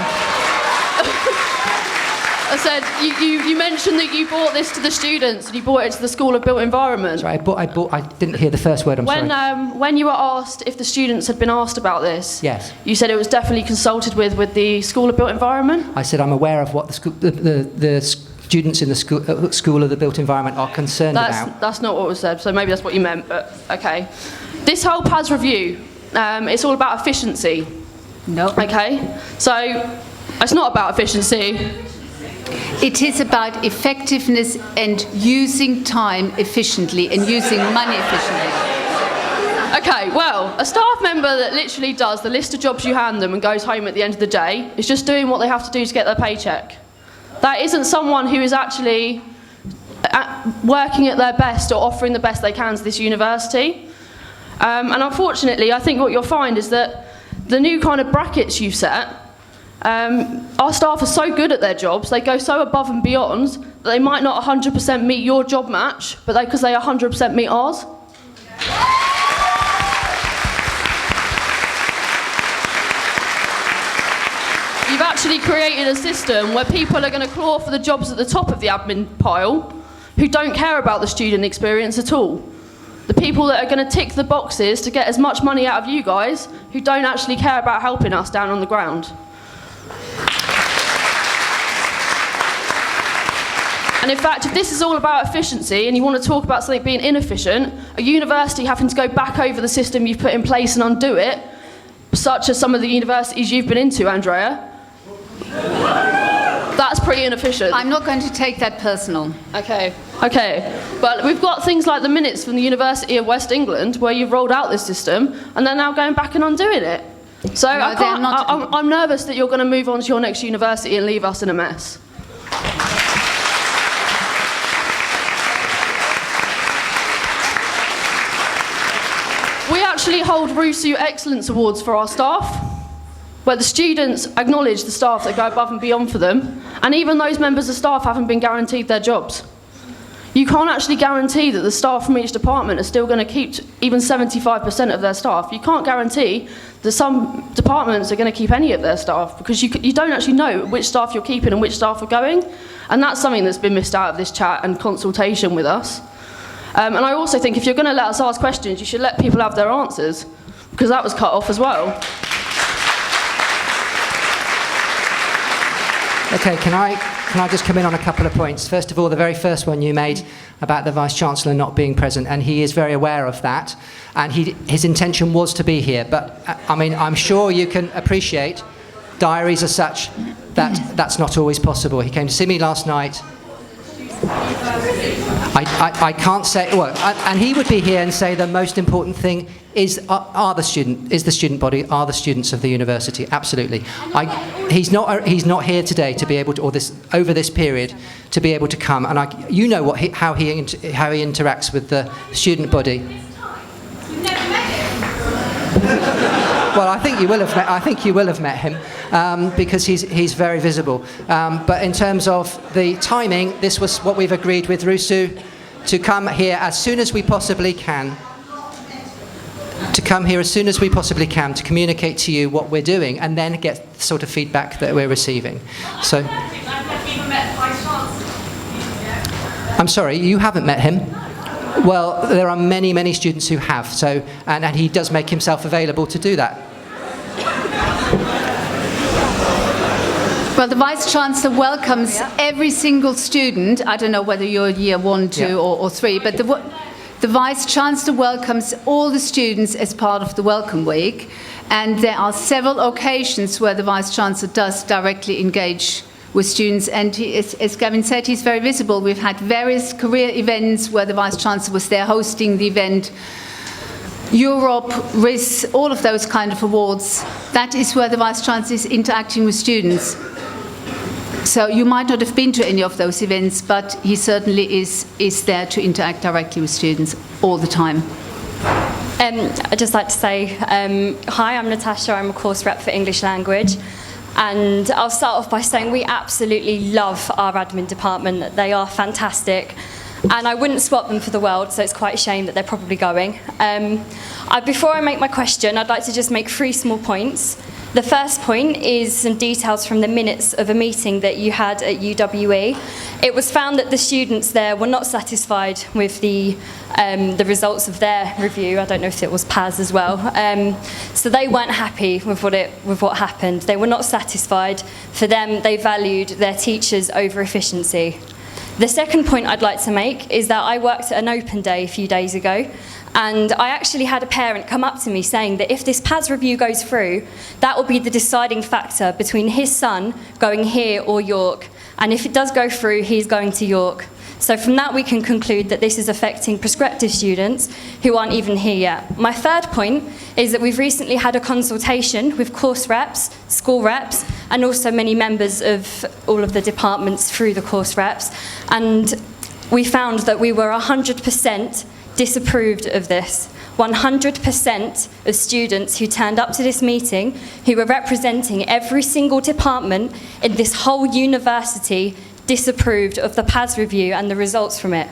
I said you mentioned that you brought this to the students, and you brought it to the School of Built Environment. Sorry, I didn't hear the first word. Sorry. When you were asked if the students had been asked about this, yes, you said it was definitely consulted with the School of Built Environment. I said I'm aware of what the students in the School of the Built Environment are concerned about. That's not what was said, so maybe that's what you meant, but okay. This whole PAS review, it's all about efficiency. No. Okay, so it's not about efficiency. It is about effectiveness and using time efficiently and using money efficiently. Okay, well, a staff member that literally does the list of jobs you hand them and goes home at the end of the day is just doing what they have to do to get their paycheck. That isn't someone who is actually working at their best or offering the best they can to this university. And unfortunately, I think what you'll find is that the new kind of brackets you've set, our staff are so good at their jobs, they go so above and beyond, that they might not 100% meet your job match, but because they 100% meet ours. You've actually created a system where people are going to claw for the jobs at the top of the admin pile who don't care about the student experience at all. The people that are going to tick the boxes to get as much money out of you guys who don't actually care about helping us down on the ground. And in fact, if this is all about efficiency and you want to talk about something being inefficient, a university having to go back over the system you've put in place and undo it, such as some of the universities you've been into, Andrea, that's pretty inefficient. I'm not going to take that personal. Okay. But we've got things like the minutes from the University of West England where you've rolled out this system and they're now going back and undoing it. So no, I'm nervous that you're going to move on to your next university and leave us in a mess. We actually hold RUSU Excellence Awards for our staff, where the students acknowledge the staff that go above and beyond for them, and even those members of staff haven't been guaranteed their jobs. You can't actually guarantee that the staff from each department are still going to keep even 75% of their staff. You can't guarantee that some departments are going to keep any of their staff, because you don't actually know which staff you're keeping and which staff are going, and that's something that's been missed out of this chat and consultation with us. And I also think if you're going to let us ask questions, you should let people have their answers, because that was cut off as well. Okay, can I just come in on a couple of points? First of all, the very first one you made about the Vice-Chancellor not being present, and he is very aware of that, and his intention was to be here, but I mean, I'm sure you can appreciate diaries are such that that's not always possible. He came to see me last night. I can't say, well, and he would be here and say the most important thing is the student body, are the students of the university. Absolutely. He's not here today to be able to, or over this period, to be able to come. And you know how he interacts with the student body. Well, I think you will have met him because he's very visible. But in terms of the timing, this was what we've agreed with RUSU, to come here as soon as we possibly can. To communicate to you what we're doing, and then get the sort of feedback that we're receiving. So, I'm sorry, you haven't met him? Well, there are many, many students who have, so, and he does make himself available to do that. Well, the Vice-Chancellor welcomes every single student. I don't know whether you're year 1, 2 or 3, but the Vice-Chancellor welcomes all the students as part of the Welcome Week, and there are several occasions where the Vice-Chancellor does directly engage with students, and as Gavin said, he's very visible. We've had various career events where the Vice-Chancellor was there hosting the event. Europe, RIS, all of those kind of awards. That is where the Vice-Chancellor is interacting with students. So you might not have been to any of those events, but he certainly is there to interact directly with students all the time. I'd just like to say, hi, I'm Natasha, I'm a course rep for English Language. And I'll start off by saying we absolutely love our admin department. They are fantastic. And I wouldn't swap them for the world, so it's quite a shame that they're probably going. Before I make my question, I'd like to just make 3 small points. The first point is some details from the minutes of a meeting that you had at UWE. It was found that the students there were not satisfied with the results of their review. I don't know if it was PAS as well. So they weren't happy with what happened. They were not satisfied. For them, they valued their teachers over efficiency. The second point I'd like to make is that I worked at an open day a few days ago, and I actually had a parent come up to me saying that if this PAS review goes through, that will be the deciding factor between his son going here or York. And if it does go through, he's going to York. So from that, we can conclude that this is affecting prospective students who aren't even here yet. My third point is that we've recently had a consultation with course reps, school reps, and also many members of all of the departments through the course reps. And we found that we were 100% disapproved of this. 100% of students who turned up to this meeting, who were representing every single department in this whole university, disapproved of the PAS review and the results from it.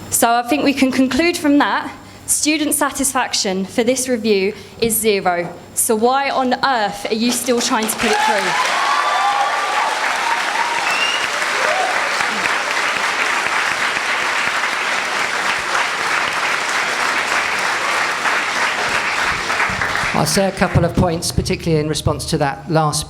So I think we can conclude from that, student satisfaction for this review is 0. So why on earth are you still trying to put it through? I'll say a couple of points, particularly in response to that last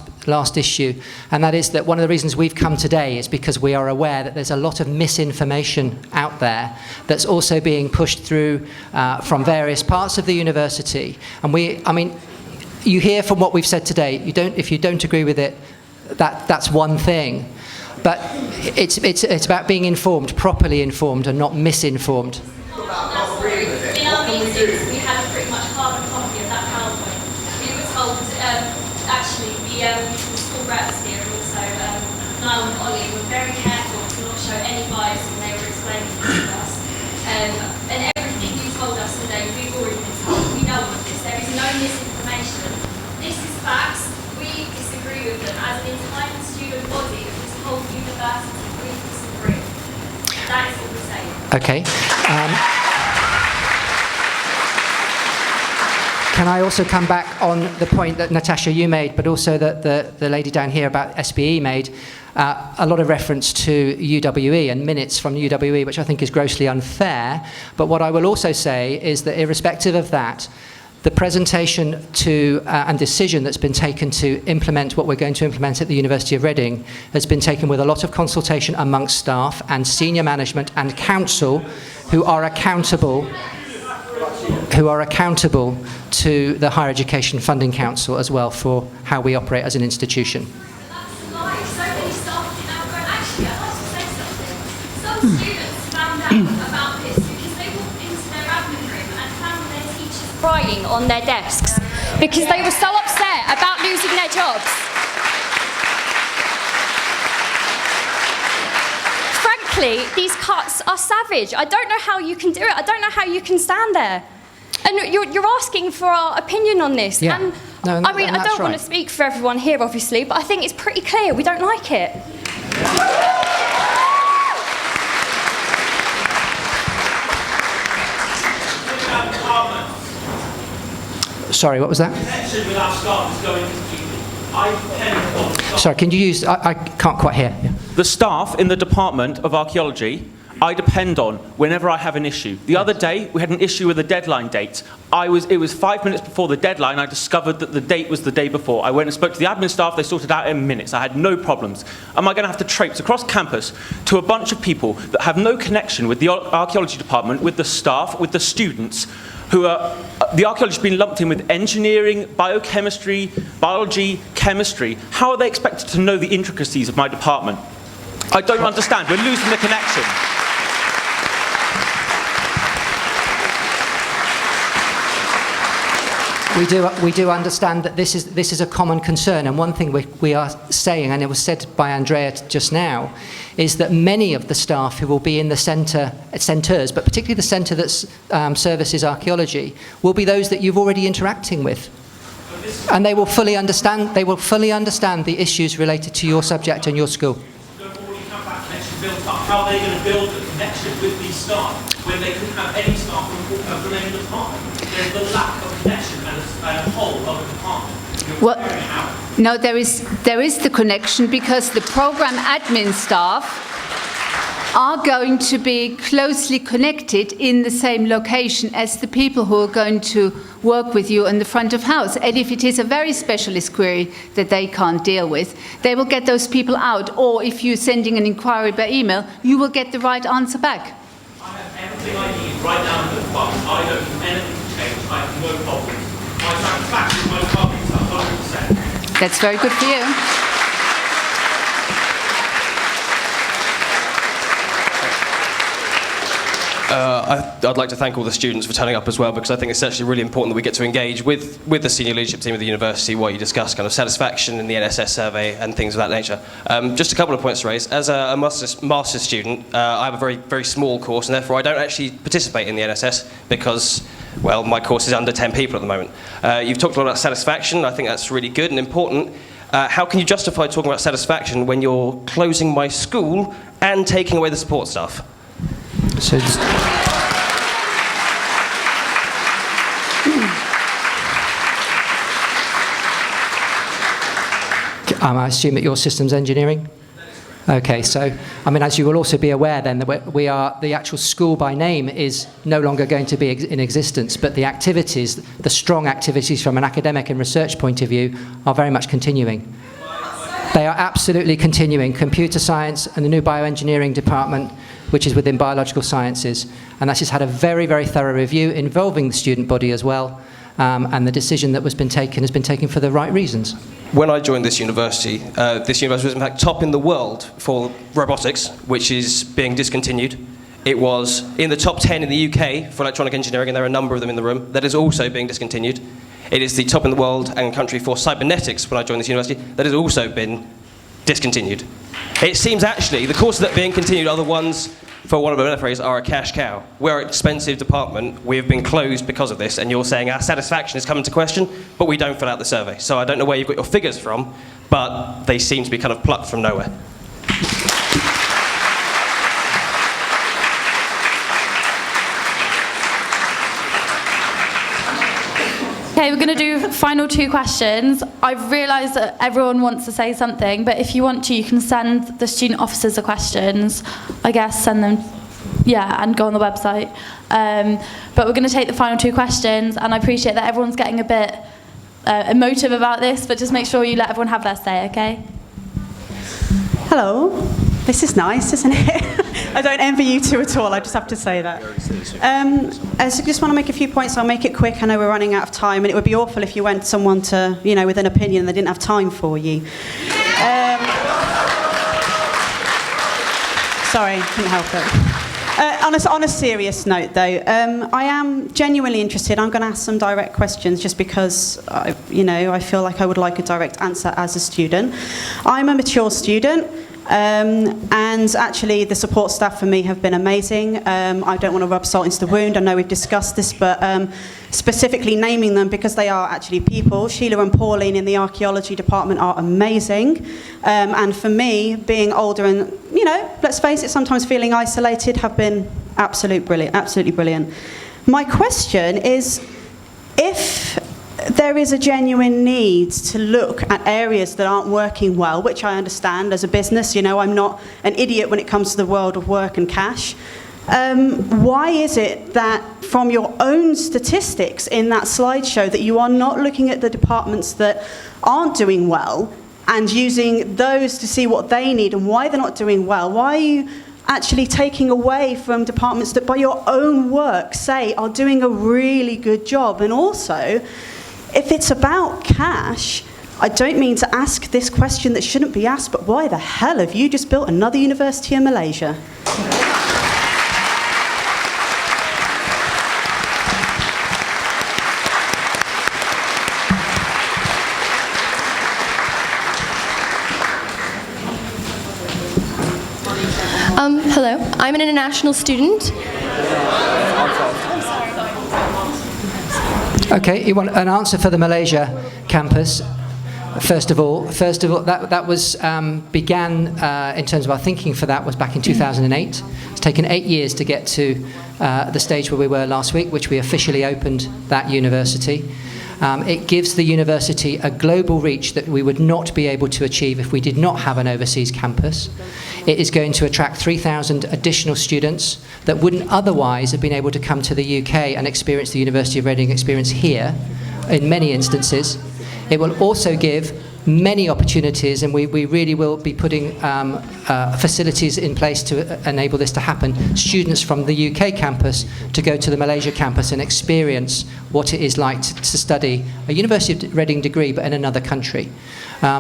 issue, and that is that one of the reasons we've come today is because we are aware that there's a lot of misinformation out there that's also being pushed through from various parts of the university. And you hear from what we've said today, if you don't agree with it, that's one thing. But it's about being informed, properly informed, and not misinformed. In our meetings, we had a pretty much carbon copy of that PowerPoint. We were told, actually, the school reps here, and also Niall and Ollie, were very careful to not show any bias when they were explaining this to us. And everything you told us today, we've already been told. We know all of this. There is no misinformation. This is facts. We disagree with them. As an entire student body of this whole university, we disagree. That is what we're saying. Okay. Can I also come back on the point that Natasha, you made, but also that the lady down here about SBE made, a lot of reference to UWE and minutes from UWE, which I think is grossly unfair. But what I will also say is that irrespective of that, the presentation to and decision that's been taken to implement what we're going to implement at the University of Reading has been taken with a lot of consultation amongst staff and senior management and council who are accountable to the Higher Education Funding Council as well for how we operate as an institution. That's a lie. So many staff didn't have actually, I'd like to say something. Some of students found out about this because they walked into their admin room and found their teachers crying on their desks because they were so upset about losing their jobs. Frankly, these cuts are savage. I don't know how you can do it. I don't know how you can stand there. And you're asking for our opinion on this. Yeah. And No, I mean, and I that's don't want right. to speak for everyone here, obviously, but I think it's pretty clear we don't like it. Sorry, what was that? Connection with our staff is going completely. I depend on staff. Sorry, can you use... I can't quite hear. Yeah. The staff in the Department of Archaeology, I depend on whenever I have an issue. The other day, we had an issue with the deadline date. It was 5 minutes before the deadline, I discovered that the date was the day before. I went and spoke to the admin staff, they sorted it out in minutes. I had no problems. Am I going to have to traipse across campus to a bunch of people that have no connection with the archaeology department, with the staff, with the students, who are... The archaeology has been lumped in with engineering, biochemistry, biology, chemistry. How are they expected to know the intricacies of my department? I don't understand. We're losing the connection. We do understand that this is a common concern, and one thing we are saying, and it was said by Andrea just now, is that many of the staff who will be in the centres, but particularly the centre that services archaeology, will be those that you've already interacting with, and they will fully understand. They will fully understand the issues related to your subject and your school. Don't already have that connection built up. How are they going to build the connection with these staff when they couldn't have any staff from any department? There's the lack of connection and a whole of a department. Well, no, there is the connection because the program admin staff are going to be closely connected in the same location as the people who are going to work with you in the front of house. And if it is a very specialist query that they can't deal with, they will get those people out. Or if you're sending an inquiry by email, you will get the right answer back. I have everything I need right now in the box. I don't do anything to change. I have no problems. My satisfaction with my colleagues is 100%. That's very good for you. I'd like to thank all the students for turning up as well, because I think it's actually really important that we get to engage with the senior leadership team of the university while you discuss kind of satisfaction in the NSS survey and things of that nature. Just a couple of points to raise. As a master's student, I have a very, very small course, and therefore I don't actually participate in the NSS because, well, my course is under 10 people at the moment. You've talked a lot about satisfaction. I think that's really good and important. How can you justify talking about satisfaction when you're closing my school and taking away the support staff? So I assume that you're systems engineering? Okay, so, I mean, as you will also be aware then, that the actual school by name is no longer going to be in existence, but the activities, the strong activities from an academic and research point of view, are very much continuing. They are absolutely continuing. Computer science and the new bioengineering department, which is within biological sciences, and that has had a very, very thorough review involving the student body as well, and the decision that has been taken for the right reasons. When I joined this university was in fact top in the world for robotics, which is being discontinued. It was in the top 10 in the UK for electronic engineering, and there are a number of them in the room. That is also being discontinued. It is the top in the world and country for cybernetics when I joined this university. That has also been discontinued. It seems actually the courses that are being continued are the ones, for want of a better phrase, are a cash cow. We're an expensive department. We've been closed because of this, and you're saying our satisfaction is coming to question, but we don't fill out the survey. So I don't know where you've got your figures from, but they seem to be kind of plucked from nowhere. Okay, we're going to do final two questions. I've realised that everyone wants to say something, but if you want to, you can send the student officers the questions. I guess send them, and go on the website. But we're going to take the final two questions, and I appreciate that everyone's getting a bit emotive about this, but just make sure you let everyone have their say, okay? Hello. This is nice, isn't it? I don't envy you two at all, I just have to say that. I just want to make a few points. I'll make it quick. I know we're running out of time, and it would be awful if you went to someone to, with an opinion and they didn't have time for you. Sorry, couldn't help it. On a serious note, though, I am genuinely interested. I'm going to ask some direct questions just because, I feel like I would like a direct answer as a student. I'm a mature student. And actually, the support staff for me have been amazing. I don't want to rub salt into the wound. I know we've discussed this, but specifically naming them because they are actually people. Sheila and Pauline in the archaeology department are amazing. And for me, being older and, let's face it, sometimes feeling isolated, have been absolutely brilliant. My question is, if there is a genuine need to look at areas that aren't working well, which I understand as a business. I'm not an idiot when it comes to the world of work and cash. Why is it that from your own statistics in that slideshow that you are not looking at the departments that aren't doing well and using those to see what they need and why they're not doing well? Why are you actually taking away from departments that by your own work say are doing a really good job? And also, if it's about cash, I don't mean to ask this question that shouldn't be asked, but why the hell have you just built another university in Malaysia? Hello, I'm an international student. Okay, you want an answer for the Malaysia campus? First of all, that was began in terms of our thinking for that was back in 2008. It's taken 8 years to get to the stage where we were last week, which we officially opened that university. It gives the university a global reach that we would not be able to achieve if we did not have an overseas campus. It is going to attract 3,000 additional students that wouldn't otherwise have been able to come to the UK and experience the University of Reading experience here in many instances. It will also give many opportunities, and we really will be putting facilities in place to enable this to happen. Students from the UK campus to go to the Malaysia campus and experience what it is like to study a University of Reading degree but in another country.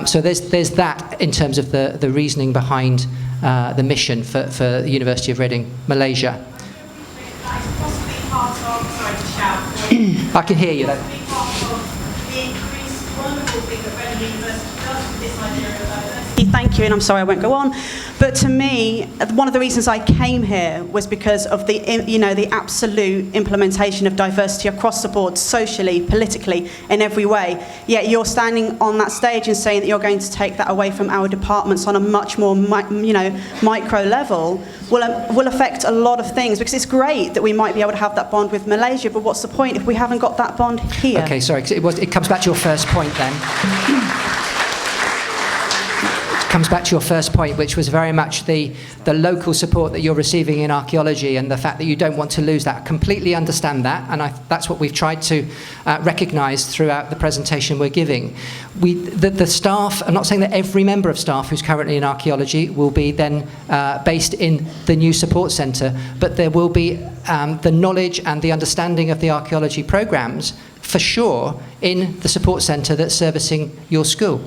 So there's that in terms of the reasoning behind the mission for the University of Reading, Malaysia. I can hear you though. Thank you, and I'm sorry I won't go on. But to me, one of the reasons I came here was because of the absolute implementation of diversity across the board, socially, politically, in every way. Yet you're standing on that stage and saying that you're going to take that away from our departments on a much more, micro level. Will affect a lot of things, because it's great that we might be able to have that bond with Malaysia, but what's the point if we haven't got that bond here? Okay, sorry, it comes back to your first point then. Comes back to your first point, which was very much the local support that you're receiving in archaeology and the fact that you don't want to lose that. I completely understand that, and that's what we've tried to recognise throughout the presentation we're giving. The staff, I'm not saying that every member of staff who's currently in archaeology will be then based in the new support centre, but there will be the knowledge and the understanding of the archaeology programmes, for sure, in the support centre that's servicing your school.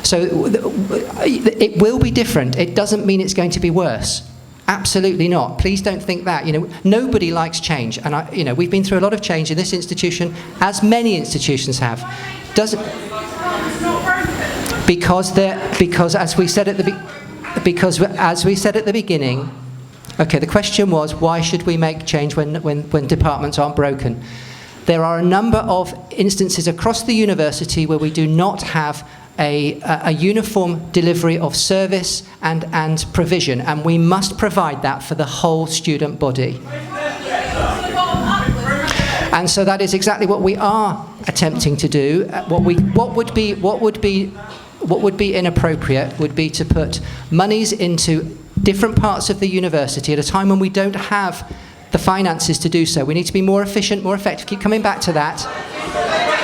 So it will be different. It doesn't mean it's going to be worse. Absolutely not. Please don't think that. Nobody likes change, and we've been through a lot of change in this institution, as many institutions have. Because as we said at the beginning, okay, the question was, why should we make change when departments aren't broken? There are a number of instances across the university where we do not have a uniform delivery of service and provision, and we must provide that for the whole student body. And so that is exactly what we are attempting to do. What would be inappropriate would be to put monies into different parts of the university at a time when we don't have the finances to do so. We need to be more efficient, more effective. Keep coming back to that,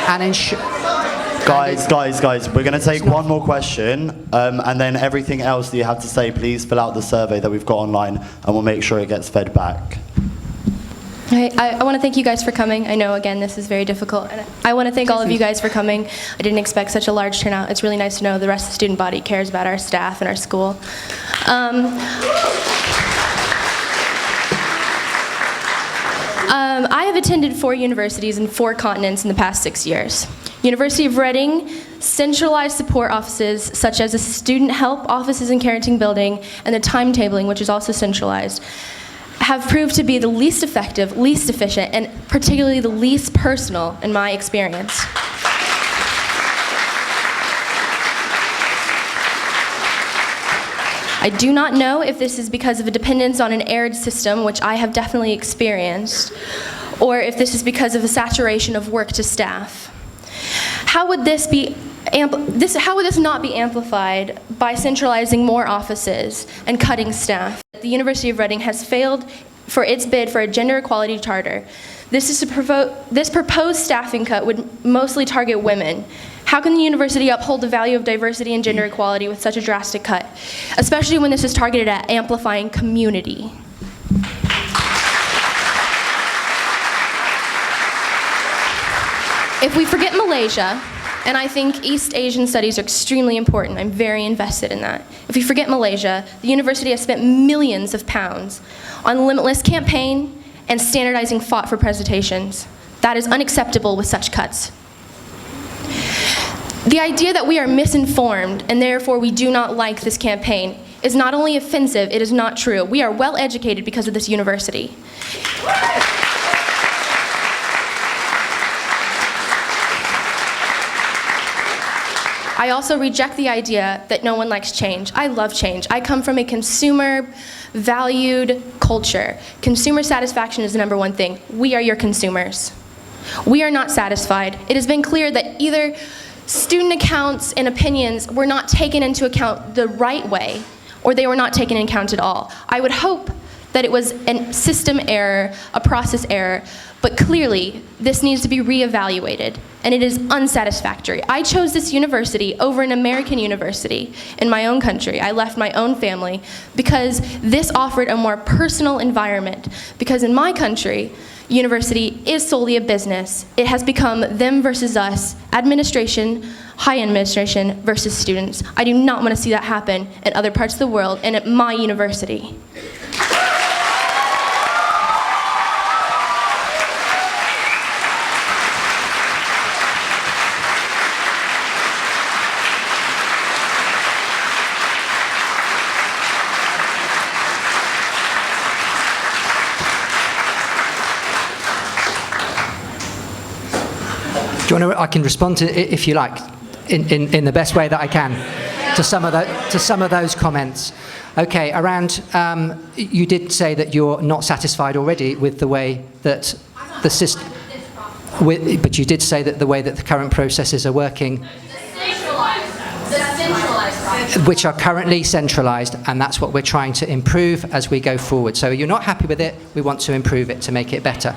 and ensure. Guys, we're going to take one more question, and then everything else that you have to say, please fill out the survey that we've got online, and we'll make sure it gets fed back. Hey, I want to thank you guys for coming. I know, again, this is very difficult. And I want to thank all of you guys for coming. I didn't expect such a large turnout. It's really nice to know the rest of the student body cares about our staff and our school. I have attended 4 universities in 4 continents in the past 6 years. University of Reading, centralized support offices such as the student help offices and Carrington building and the timetabling, which is also centralized, have proved to be the least effective, least efficient, and particularly the least personal in my experience. I do not know if this is because of a dependence on an aired system, which I have definitely experienced, or if this is because of a saturation of work to staff. How would this not be amplified by centralizing more offices and cutting staff? The University of Reading has failed for its bid for a gender equality charter. This proposed staffing cut would mostly target women. How can the university uphold the value of diversity and gender equality with such a drastic cut, especially when this is targeted at amplifying community? If we forget Malaysia, and I think East Asian studies are extremely important, I'm very invested in that. If we forget Malaysia, the university has spent millions of pounds on the Limitless campaign and standardizing font for presentations. That is unacceptable with such cuts. The idea that we are misinformed and therefore we do not like this campaign is not only offensive, it is not true. We are well educated because of this university. I also reject the idea that no one likes change. I love change. I come from a consumer-valued culture. Consumer satisfaction is the #1 thing. We are your consumers. We are not satisfied. It has been clear that either student accounts and opinions were not taken into account the right way, or they were not taken into account at all. I would hope that it was a system error, a process error, but clearly this needs to be reevaluated, and it is unsatisfactory. I chose this university over an American university in my own country. I left my own family because this offered a more personal environment, because in my country, university is solely a business. It has become them versus us, administration, high administration versus students. I do not want to see that happen in other parts of the world and at my university. Do you want to, I can respond to it if you like, in the best way that I can, to some of those comments. Okay, around, you did say that you're not satisfied already with the way that the system, but you did say that the way that the current processes are working, which are currently centralised, and that's what we're trying to improve as we go forward. So you're not happy with it, we want to improve it to make it better.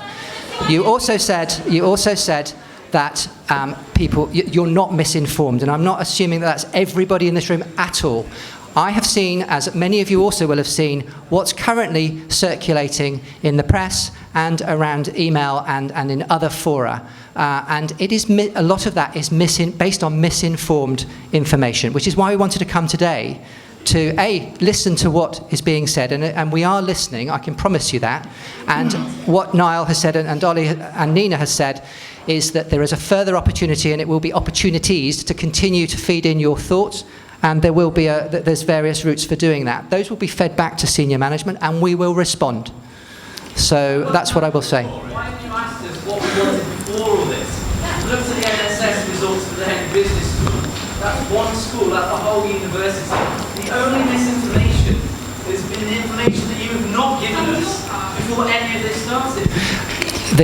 You also said that you're not misinformed, and I'm not assuming that that's everybody in this room at all. I have seen, as many of you also will have seen, what's currently circulating in the press and around email and in other fora. And it is a lot of that is based on misinformed information, which is why we wanted to come today to, A, listen to what is being said, and we are listening, I can promise you that. And what Niall has said and Dolly and Nina has said is that there is a further opportunity, and it will be opportunities to continue to feed in your thoughts, and there will be there's various routes for doing that. Those will be fed back to senior management, and we will respond. So that's what I will say. Why haven't you asked us what we wanted before all this? Look at the NSS results for the Henry Business School. That's one school, that's the whole university. The only misinformation has been the information that you have not given us before any of this started.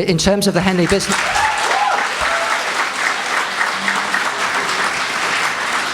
In terms of the Henley Business...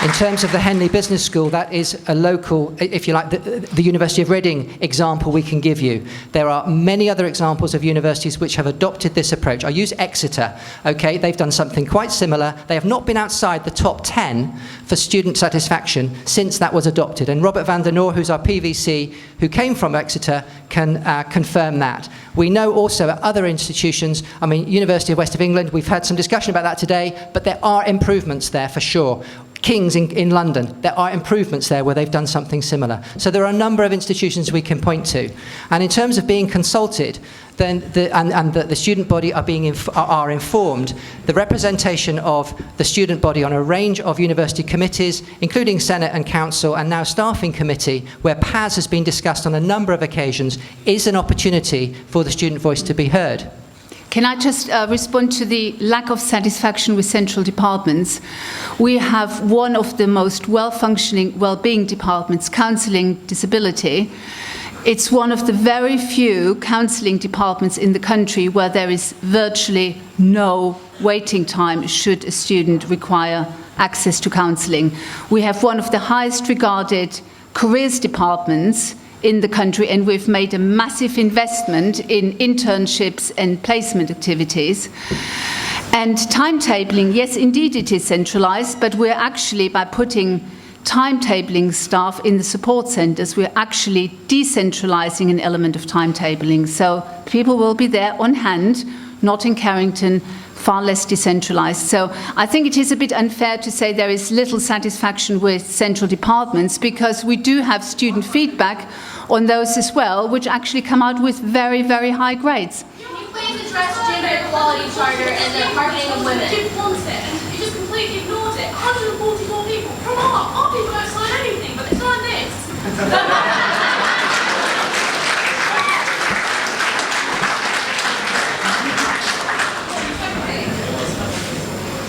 In terms of the Henley Business School, that is a local, if you like, the University of Reading example we can give you. There are many other examples of universities which have adopted this approach. I use Exeter, okay? They've done something quite similar. They have not been outside the top 10 for student satisfaction since that was adopted. And Robert van der Noor, who's our PVC, who came from Exeter, can confirm that. We know also at other institutions, I mean, University of West of England, we've had some discussion about that today, but there are improvements there for sure. King's in London, there are improvements there where they've done something similar. So there are a number of institutions we can point to. And in terms of being consulted, then the student body are informed, the representation of the student body on a range of university committees, including Senate and Council, and now Staffing Committee, where PAS has been discussed on a number of occasions, is an opportunity for the student voice to be heard. Can I just respond to the lack of satisfaction with central departments? We have one of the most well-functioning well-being departments, counselling disability. It's one of the very few counselling departments in the country where there is virtually no waiting time should a student require access to counselling. We have one of the highest regarded careers departments in the country, and we've made a massive investment in internships and placement activities. And timetabling, yes, indeed it is centralised, but we're actually, by putting timetabling staff in the support centres, we're actually decentralising an element of timetabling. So people will be there on hand, not in Carrington, far less decentralised. So I think it is a bit unfair to say there is little satisfaction with central departments, because we do have student feedback on those as well, which actually come out with very, very high grades. Can you please address gender equality charter and the targeting of women? You didn't want it, and you just completely ignored it. 144 people from our people don't sign anything, but they sign this.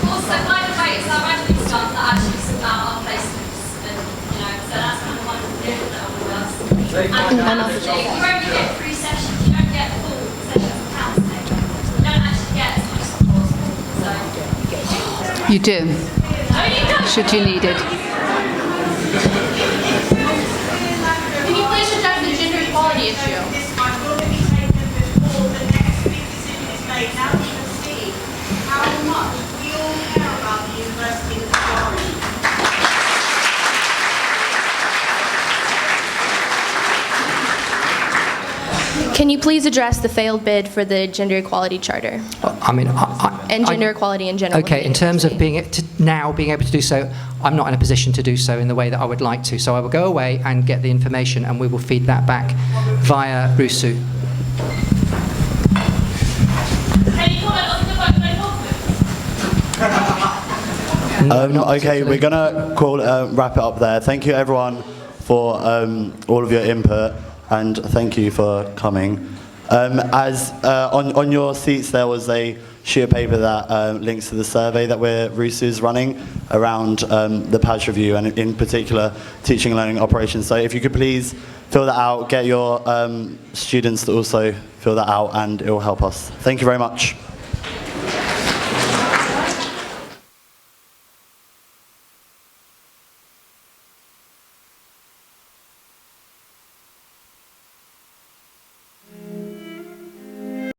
Also, by the way, it's our admin staff that actually sort out our placements, and so that's kind of one of the things that all of us. And lastly, you only get 3 sessions, you don't get full sessions of counselling. You don't actually get as much support. So You do, no, you don't. should you need it. Can you please address the gender equality issue? This one will be taken before the next big decision is made. Now we can see how much we all care about the university and the majority. Can you please address the failed bid for the gender equality charter? I mean, And gender equality in general? Okay, in terms of being able to do so, I'm not in a position to do so in the way that I would like to. So I will go away and get the information, and we will feed that back via RUSU. Can you comment on the vote by confidence? Okay, we're going to wrap it up there. Thank you, everyone, for all of your input, and thank you for coming. On your seats, there was a sheet of paper that links to the survey that RUSU is running around the PAS review, and in particular, teaching and learning operations. So if you could please fill that out, get your students to also fill that out, and it will help us. Thank you very much.